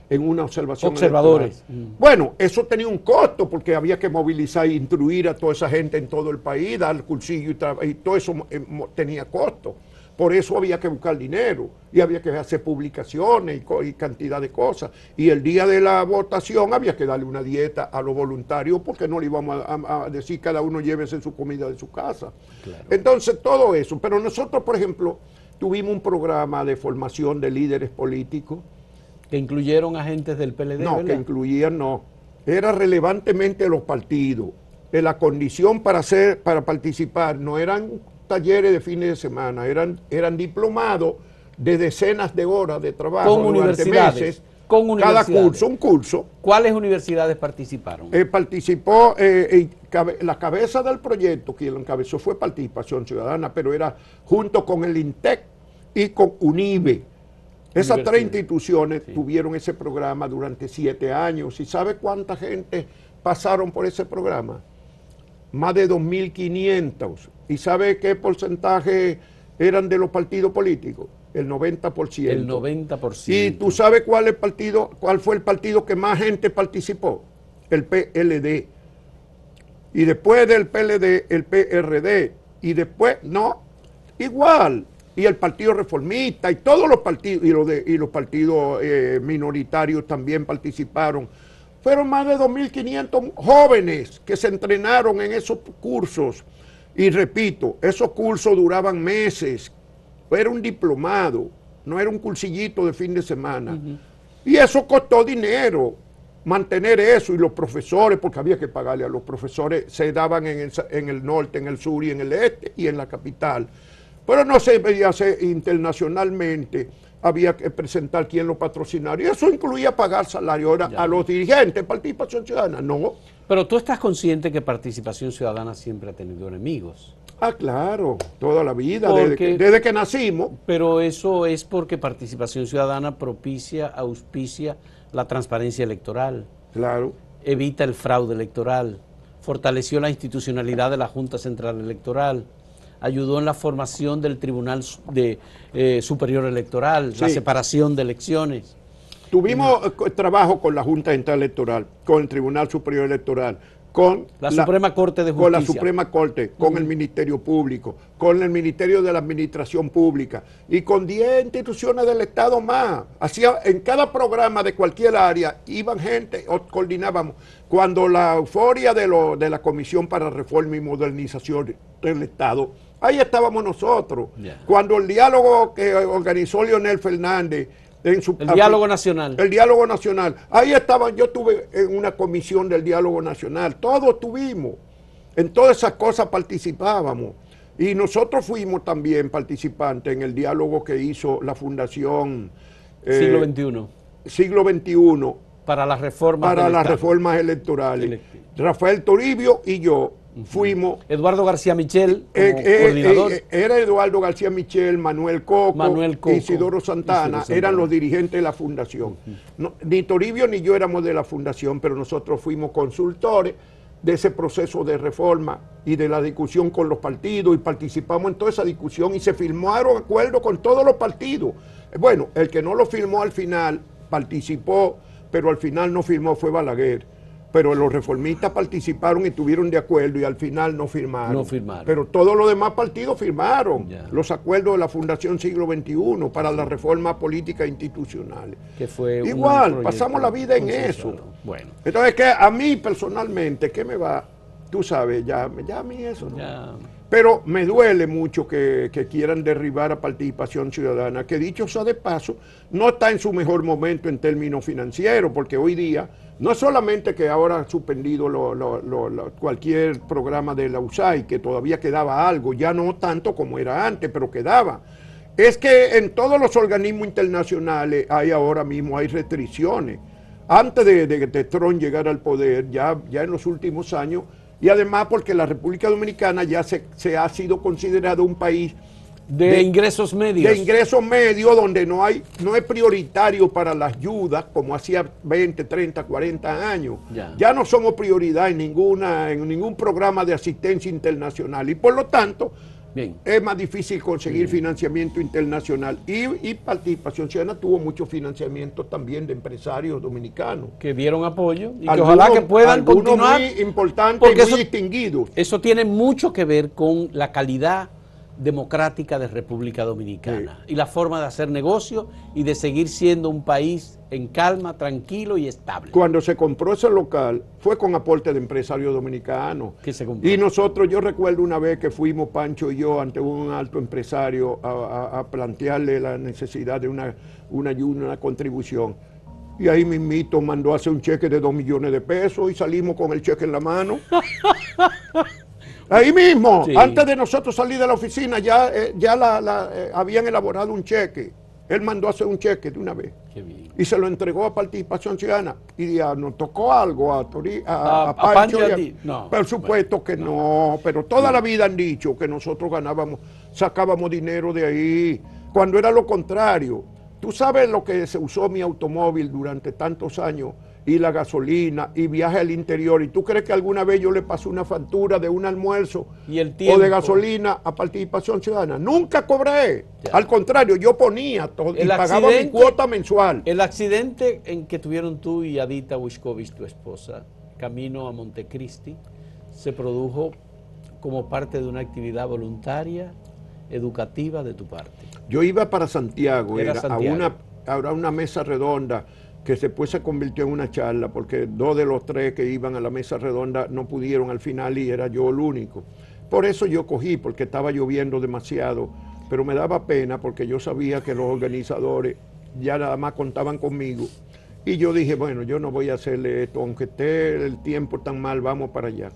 en una observación
observadores
electoral. Bueno, eso tenía un costo porque había que movilizar e instruir a toda esa gente en todo el país, dar cursillo y todo eso tenía costo. Por eso había que buscar dinero y había que hacer publicaciones y cantidad de cosas. Y el día de la votación había que darle una dieta a los voluntarios porque no le íbamos a decir cada uno llévese su comida de su casa. Claro. Entonces todo eso. Pero nosotros, por ejemplo, tuvimos un programa de formación de líderes políticos.
¿Que incluyeron agentes del PLD?
No,
¿verdad?
que incluían no. Era relevantemente los partidos. La condición para participar no eran talleres de fines de semana, eran diplomados de decenas de horas de trabajo
con
durante meses,
con
cada curso, un curso.
¿Cuáles universidades participaron?
Participó, la cabeza del proyecto, quien lo encabezó fue Participación Ciudadana, pero era junto con el INTEC y con UNIBE. Esas 3
Universidades.
instituciones
Sí.
tuvieron ese programa durante 7 años. ¿Y sabe cuánta gente pasaron por ese programa? Más de 2.500. ¿Y sabe qué porcentaje eran de los partidos políticos? El 90%.
El 90%.
¿Y tú sabes cuál fue el partido que más gente participó? El PLD. Y después del PLD, el PRD. Y después, no, igual. Y el Partido Reformista y todos los partidos, y los partidos minoritarios también participaron. Fueron más de 2.500 jóvenes que se entrenaron en esos cursos. Y repito, esos cursos duraban meses. Era un diplomado, no era un cursillito de fin de semana. Y eso costó dinero, mantener eso, y los profesores, porque había que pagarle a los profesores, se daban en el norte, en el sur y en el este y en la capital. Pero no se podía hacer internacionalmente, había que presentar quién lo patrocinara. Y eso incluía pagar salario ahora a los dirigentes, Participación Ciudadana, no.
Pero tú estás consciente que Participación Ciudadana siempre ha tenido enemigos.
Ah, claro, toda la vida,
Porque,
desde que nacimos.
Pero eso es porque Participación Ciudadana propicia, auspicia la transparencia electoral.
Claro.
Evita el fraude electoral, fortaleció la institucionalidad de la Junta Central Electoral, ayudó en la formación del Tribunal Superior Electoral,
Sí.
la separación de elecciones.
Tuvimos trabajo con la Junta Central Electoral, con el Tribunal Superior Electoral, con
La Suprema Corte de Justicia.
Con la Suprema Corte, con el Ministerio Público, con el Ministerio de la Administración Pública y con 10 instituciones del Estado más. En cada programa de cualquier área iban gente, o coordinábamos. Cuando la euforia de la Comisión para Reforma y Modernización del Estado, ahí estábamos nosotros.
Yeah.
Cuando el diálogo que organizó Leonel Fernández, el
diálogo nacional.
El diálogo nacional. Ahí estaban, yo estuve en una comisión del diálogo nacional. Todos estuvimos. En todas esas cosas participábamos. Y nosotros fuimos también participantes en el diálogo que hizo la Fundación
Siglo XXI.
Siglo XXI.
Para las reformas
electorales. Rafael Toribio y yo fuimos.
Eduardo García Michel como coordinador.
Era Eduardo García Michel, Manuel Coco, Isidoro Santana, eran los dirigentes de la fundación. No, ni Toribio ni yo éramos de la fundación, pero nosotros fuimos consultores de ese proceso de reforma y de la discusión con los partidos, y participamos en toda esa discusión y se firmaron acuerdos con todos los partidos. Bueno, el que no lo firmó al final participó, pero al final no firmó fue Balaguer. Pero los reformistas participaron y estuvieron de acuerdo y al final no firmaron.
No firmaron.
Pero todos los demás partidos firmaron
Ya.
los acuerdos de la Fundación Siglo XXI para las reformas políticas institucionales.
Que fue
igual, pasamos la vida en eso.
Bueno.
Entonces, que a mí personalmente, ¿qué me va? Tú sabes, ya a mí eso, ¿no?
Ya.
Pero me duele mucho que quieran derribar a Participación Ciudadana, que dicho sea de paso, no está en su mejor momento en términos financieros, porque hoy día, no es solamente que ahora han suspendido cualquier programa de la USAID, que todavía quedaba algo, ya no tanto como era antes, pero quedaba. Es que en todos los organismos internacionales ahora mismo hay restricciones. Antes de Trump llegar al poder, ya en los últimos años, y además porque la República Dominicana ya se ha sido considerado un país
de ingresos medios.
De ingresos medios, donde no es prioritario para las ayudas, como hacía 20, 30, 40 años. Ya no somos prioridad en ningún programa de asistencia internacional. Y por lo tanto, bien, es más difícil conseguir financiamiento internacional. Y Participación Ciudadana tuvo mucho financiamiento también de empresarios dominicanos.
Que dieron apoyo y que ojalá que puedan continuar.
Muy importantes y muy distinguidos.
Eso tiene mucho que ver con la calidad democrática de República Dominicana, sí, y la forma de hacer negocio y de seguir siendo un país en calma, tranquilo y estable.
Cuando se compró ese local fue con aporte de empresarios dominicanos.
¿Qué se compró?
Y nosotros, yo recuerdo una vez que fuimos Pancho y yo ante un alto empresario a plantearle la necesidad de una ayuda, una contribución. Y ahí mismito mandó a hacer un cheque de 2 millones de pesos y salimos con el cheque en la mano. Ahí mismo, sí, antes de nosotros salir de la oficina, ya habían elaborado un cheque. Él mandó a hacer un cheque de una vez. Qué bien. Y se lo entregó a Participación Ciudadana. Y nos tocó algo a Pancho. No, por supuesto, bueno, que no, pero toda la vida han dicho que nosotros sacábamos dinero de ahí, cuando era lo contrario. tú sabes lo que se usó mi automóvil durante tantos años, y la gasolina, y viaje al interior, y tú crees que alguna vez yo le pasé una factura de un almuerzo
¿Y el tiempo?
O de gasolina a Participación Ciudadana? Nunca cobré. Ya. Al contrario, yo ponía todo y pagaba mi cuota mensual.
El accidente en que tuvieron tú y Adita Wiskovich, tu esposa, camino a Montecristi, se produjo como parte de una actividad voluntaria, educativa de tu parte.
Yo iba para Santiago, a una mesa redonda que después se convirtió en una charla, porque 2 de los 3 que iban a la mesa redonda no pudieron al final y era yo el único. Por eso yo cogí, porque estaba lloviendo demasiado, pero me daba pena porque yo sabía que los organizadores ya nada más contaban conmigo. Y yo dije, bueno, yo no voy a hacerle esto, aunque esté el tiempo tan mal, vamos para allá.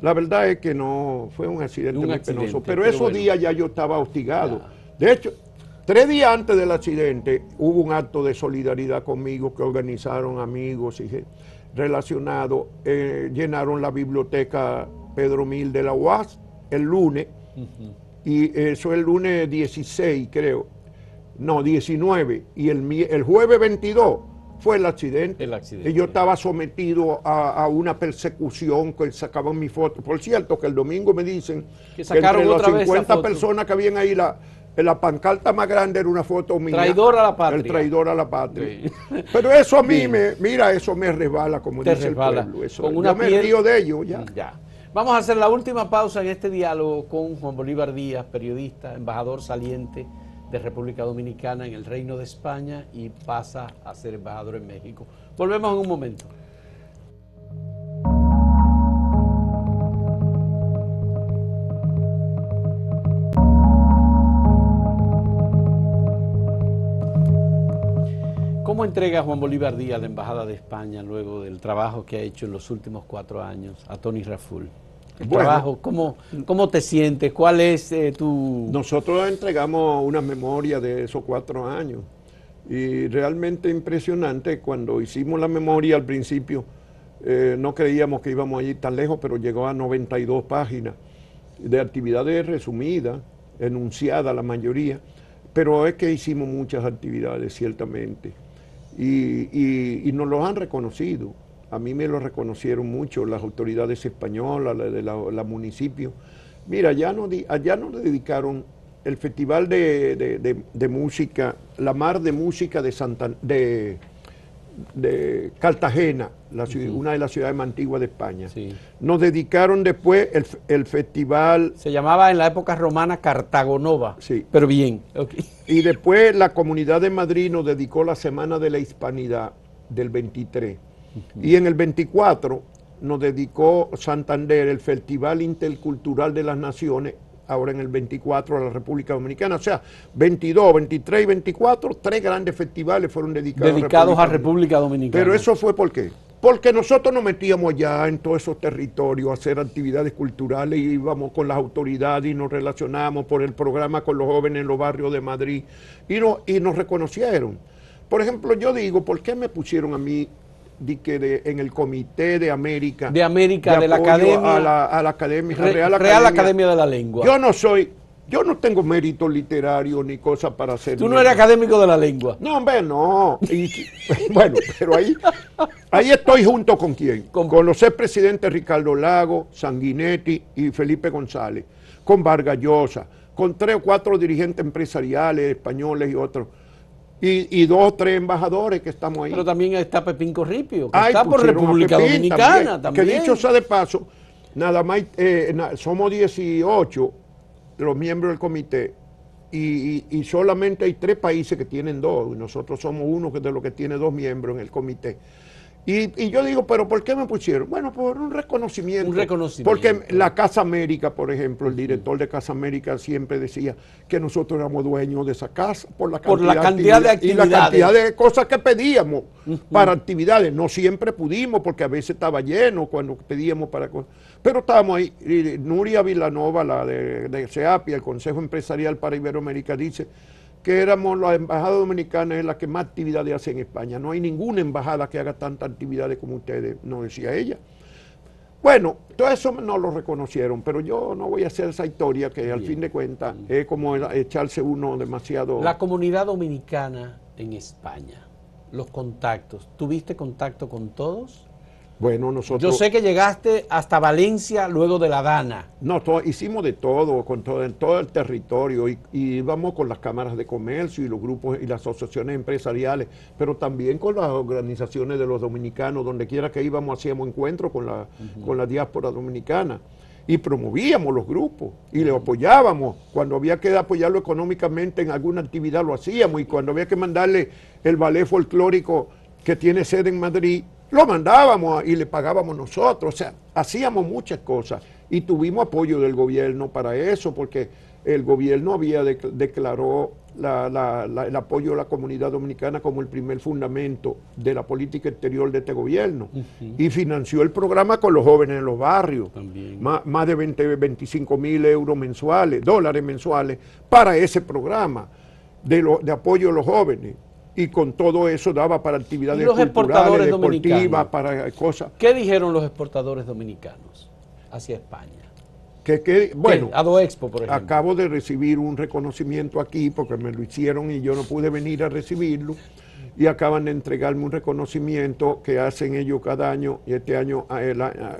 La verdad es que no, fue un accidente muy penoso, pero esos días ya yo estaba hostigado. Ya. De hecho, 3 días antes del accidente hubo un acto de solidaridad conmigo que organizaron amigos y relacionados, llenaron la biblioteca Pedro Mil de la UAS el lunes, y eso el lunes 16 creo, no 19, y el jueves 22 fue el accidente. Y yo estaba sometido a una persecución que sacaban mi foto. Por cierto, que el domingo me dicen que entre las 50 personas que habían ahí, la pancarta más grande era una foto mía.
Traidor a la patria.
El traidor a la patria. Sí. Pero eso a mí, mira, eso me resbala, como dice el pueblo. Eso,
con una
yo me río de ello ya.
Vamos a hacer la última pausa en este diálogo con Juan Bolívar Díaz, periodista, embajador saliente de República Dominicana en el Reino de España y pasa a ser embajador en México. Volvemos en un momento. ¿Cómo entrega Juan Bolívar Díaz la Embajada de España luego del trabajo que ha hecho en los últimos 4 años a Tony Raful? Trabajo, ¿cómo te sientes? ¿Cuál es tu...?
Nosotros entregamos una memoria de esos 4 años y realmente impresionante. Cuando hicimos la memoria al principio no creíamos que íbamos a ir tan lejos, pero llegó a 92 páginas de actividades resumidas, enunciadas la mayoría, pero es que hicimos muchas actividades ciertamente y nos lo han reconocido. A mí me lo reconocieron mucho las autoridades españolas, la municipio. Mira, allá nos dedicaron el Festival de Música, la Mar de Música de Cartagena, una de las ciudades más antiguas de España. Sí. Nos dedicaron después el festival...
Se llamaba en la época romana Cartagonova,
sí.
Pero bien. Okay.
Y después la Comunidad de Madrid nos dedicó la Semana de la Hispanidad del 23. Y en el 24 nos dedicó Santander el Festival Intercultural de las Naciones, ahora en el 24 a la República Dominicana. O sea, 22, 23 y 24, 3 grandes festivales fueron dedicados
a República Dominicana.
Pero eso fue ¿por qué? Porque nosotros nos metíamos allá en todos esos territorios a hacer actividades culturales y íbamos con las autoridades y nos relacionábamos por el programa con los jóvenes en los barrios de Madrid y nos reconocieron. Por ejemplo, yo digo, ¿por qué me pusieron a mí en el Comité de América?
De la Academia.
A la Academia,
Real Academia de la Lengua.
Yo no tengo mérito literario ni cosas para hacer.
Tú no eres académico de la lengua.
No, hombre, no. Bueno, pero ahí estoy junto con quién. Con los expresidentes Ricardo Lago, Sanguinetti y Felipe González, con Vargas Llosa, con 3 o 4 dirigentes empresariales españoles y otros. Y 2 o 3 embajadores que estamos ahí.
Pero también está Pepín Corripio, que está por República Dominicana también.
Que dicho sea de paso, nada más somos 18 los miembros del comité y solamente hay 3 países que tienen 2, y nosotros somos uno de los que tiene 2 miembros en el comité. Y yo digo, ¿pero por qué me pusieron? Bueno, por un reconocimiento. Porque la Casa América, por ejemplo, el director de Casa América siempre decía que nosotros éramos dueños de esa casa por la cantidad de actividades. Y la cantidad de cosas que pedíamos para actividades. No siempre pudimos, porque a veces estaba lleno cuando pedíamos para cosas. Pero estábamos ahí. Y Nuria Villanova, la de CEAPI, el Consejo Empresarial para Iberoamérica, dice que éramos la embajada dominicana es la que más actividades hace en España. No hay ninguna embajada que haga tantas actividades como ustedes, nos decía ella. Bueno, todo eso no lo reconocieron, pero yo no voy a hacer esa historia que al fin de cuentas es como echarse uno demasiado...
La comunidad dominicana en España? Los contactos. ¿Tuviste contacto con todos?
Bueno, nosotros...
Yo sé que llegaste hasta Valencia luego de La Dana.
No, hicimos de todo, en todo el territorio, y íbamos con las cámaras de comercio y los grupos y las asociaciones empresariales, pero también con las organizaciones de los dominicanos, donde quiera que íbamos hacíamos encuentros con la diáspora dominicana, y promovíamos los grupos, y le apoyábamos. Cuando había que apoyarlo económicamente en alguna actividad lo hacíamos, y cuando había que mandarle el ballet folclórico que tiene sede en Madrid, lo mandábamos y le pagábamos nosotros. O sea, hacíamos muchas cosas y tuvimos apoyo del gobierno para eso, porque el gobierno había declaró el apoyo a la comunidad dominicana como el primer fundamento de la política exterior de este gobierno. Y financió el programa con los jóvenes en los barrios. Más de 25.000 euros mensuales, dólares mensuales, para ese programa de apoyo a los jóvenes. Y con todo eso daba para actividades culturales, deportivas, para cosas.
¿Qué dijeron los exportadores dominicanos hacia España?
Bueno,
Adoexpo, por ejemplo.
Acabo de recibir un reconocimiento aquí porque me lo hicieron y yo no pude venir a recibirlo. Y acaban de entregarme un reconocimiento que hacen ellos cada año, y este año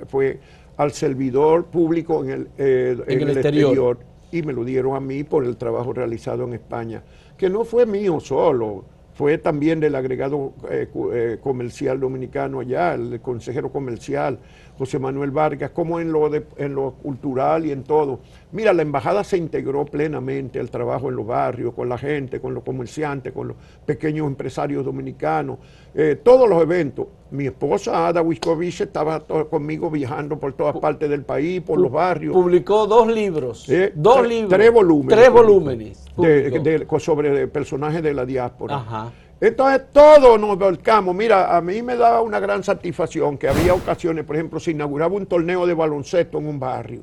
fue al servidor público en el exterior. Y me lo dieron a mí por el trabajo realizado en España, que no fue mío solo. Fue también del agregado comercial dominicano allá, el consejero comercial, José Manuel Vargas, como en lo cultural y en todo. Mira, la embajada se integró plenamente al trabajo en los barrios, con la gente, con los comerciantes, con los pequeños empresarios dominicanos, todos los eventos. Mi esposa, Ada Wiskovich, estaba conmigo viajando por todas partes del país, por los barrios.
Publicó 2 libros. 2 libros.
3 volúmenes.
3 volúmenes.
Sobre personajes de la diáspora.
Ajá.
Entonces todos nos volcamos. Mira, a mí me daba una gran satisfacción que había ocasiones, por ejemplo, se inauguraba un torneo de baloncesto en un barrio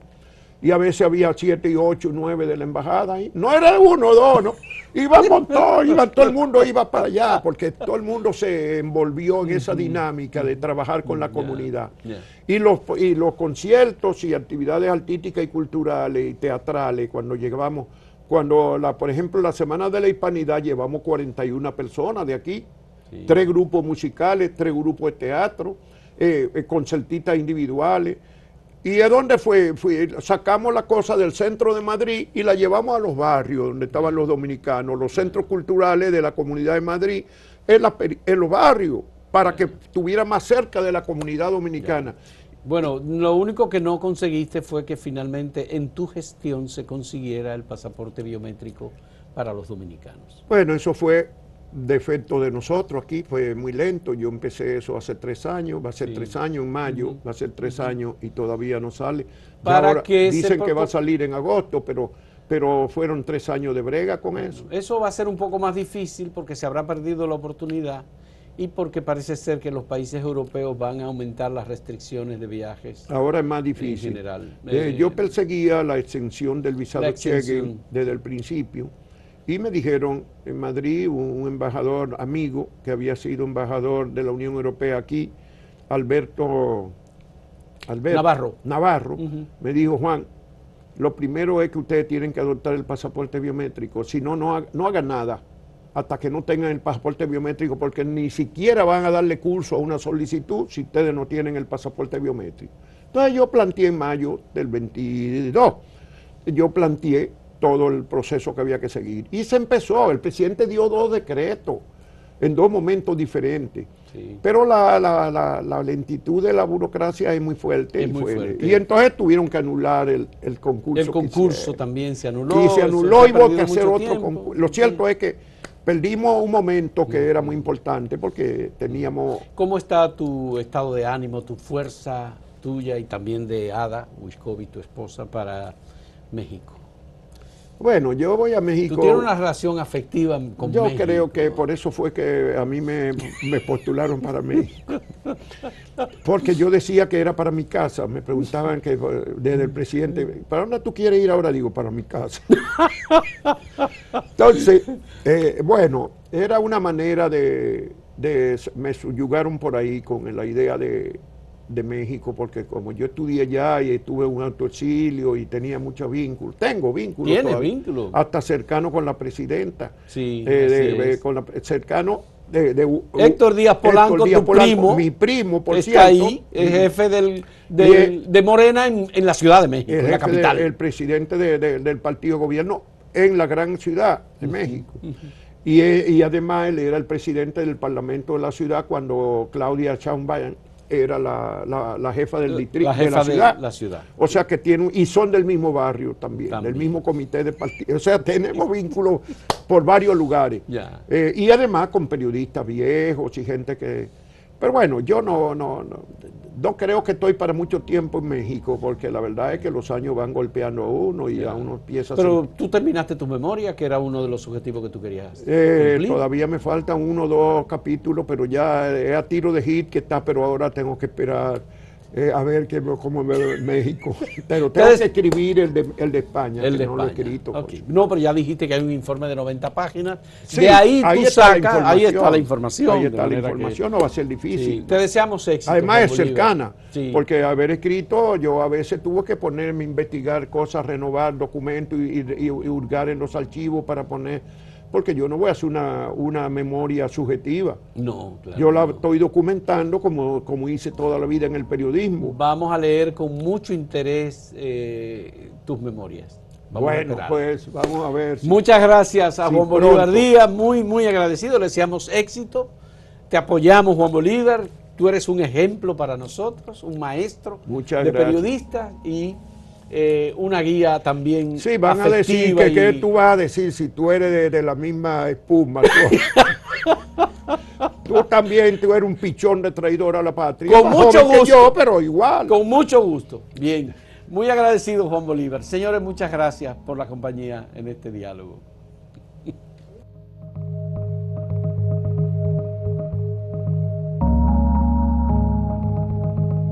y a veces había 7 y 8 y 9 de la embajada ahí. No era 1 o 2, ¿no? Íbamos todos, todo el mundo iba para allá porque todo el mundo se envolvió en esa dinámica de trabajar con la comunidad. Y los conciertos y actividades artísticas y culturales y teatrales, cuando llegábamos, por ejemplo, la Semana de la Hispanidad, llevamos 41 personas de aquí, 3 grupos musicales, 3 grupos de teatro, concertistas individuales. ¿Y a dónde fue? Sacamos la cosa del centro de Madrid y la llevamos a los barrios donde estaban los dominicanos, los centros culturales de la Comunidad de Madrid, en los barrios, para que estuviera más cerca de la comunidad dominicana.
Bueno, lo único que no conseguiste fue que finalmente en tu gestión se consiguiera el pasaporte biométrico para los dominicanos.
Bueno, eso fue defecto de nosotros aquí, fue muy lento. Yo empecé eso hace 3 años, va a ser 3 años en mayo, va a ser 3 años y todavía no sale. Ahora dicen que va a salir en agosto, pero fueron 3 años de brega con eso.
Eso va a ser un poco más difícil porque se habrá perdido la oportunidad y porque parece ser que los países europeos van a aumentar las restricciones de viajes.
Ahora es más difícil.
En general.
Yo perseguía la exención del visado Schengen desde el principio y me dijeron en Madrid, un embajador amigo que había sido embajador de la Unión Europea aquí, Alberto Navarro, me dijo: Juan, lo primero es que ustedes tienen que adoptar el pasaporte biométrico, si no, no hagan nada hasta que no tengan el pasaporte biométrico, porque ni siquiera van a darle curso a una solicitud si ustedes no tienen el pasaporte biométrico. Entonces yo planteé en mayo del 22, yo planteé todo el proceso que había que seguir. Y se empezó, el presidente dio 2 decretos en 2 momentos diferentes. Sí. Pero la lentitud de la burocracia es muy fuerte. Y entonces tuvieron que anular el concurso.
El concurso también se anuló.
Y se anuló y hubo que hacer otro concurso. Lo cierto es que perdimos un momento que era muy importante porque teníamos...
¿Cómo está tu estado de ánimo, tu fuerza tuya y también de Ada Wiskovich, tu esposa, para México?
Bueno, yo voy a México...
Tú tienes una relación afectiva con México.
Yo creo que por eso fue que a mí me postularon para México. Porque yo decía que era para mi casa. Me preguntaban que desde el presidente, ¿para dónde tú quieres ir ahora? Digo, para mi casa. Entonces, bueno, era una manera me subyugaron por ahí con la idea de de México, porque como yo estudié allá y estuve en un autoexilio y tenía muchos vínculos, tengo vínculos.
¿Tiene
todavía,
vínculos?
hasta cercano con la presidenta.
Sí,
Cercano
Héctor Díaz Polanco, tu primo,
mi primo, por
está
cierto.
ahí, el jefe de Morena en la Ciudad de México, en la capital.
El presidente del partido de gobierno en la gran ciudad de México. Y además él era el presidente del parlamento de la ciudad cuando Claudia Sheinbaum era la jefa del distrito de la ciudad. O sea que y son del mismo barrio también, del mismo comité de partido. O sea, tenemos vínculos por varios lugares. Y además con periodistas viejos y gente que... Pero bueno, yo no creo que estoy para mucho tiempo en México, porque la verdad es que los años van golpeando a uno y a uno empieza a...
Pero tú terminaste tu memoria, que era uno de los objetivos que tú querías cumplir.
Todavía me faltan 1 o 2 capítulos, pero ya es a tiro de hit que está, pero ahora tengo que esperar a ver cómo me veo en México. Pero tengo que escribir el de España,
el de
no
España.
lo he escrito.
Okay. No, pero ya dijiste que hay un informe de 90 páginas.
Sí,
de ahí tú sacas, ahí está la información.
Ahí está la información, no va a ser difícil.
Sí, te deseamos éxito.
Además es cercana, porque haber escrito, yo a veces tuve que ponerme a investigar cosas, renovar documentos y hurgar en los archivos para poner... Porque yo no voy a hacer una memoria subjetiva.
No, claro.
Yo la estoy documentando como hice toda la vida en el periodismo.
Vamos a leer con mucho interés tus memorias.
Bueno, pues vamos a ver.
Muchas gracias a Juan Bolívar Díaz, muy agradecido, le deseamos éxito. Te apoyamos, Juan Bolívar. Tú eres un ejemplo para nosotros, un maestro de periodista y... una guía también.
Sí, van a decir que qué tú vas a decir si tú eres de la misma espuma. Tú también, tú eres un pichón de traidor a la patria.
Con mucho gusto.
Que yo, pero igual.
Con mucho gusto. Bien, muy agradecido, Juan Bolívar. Señores, muchas gracias por la compañía en este diálogo.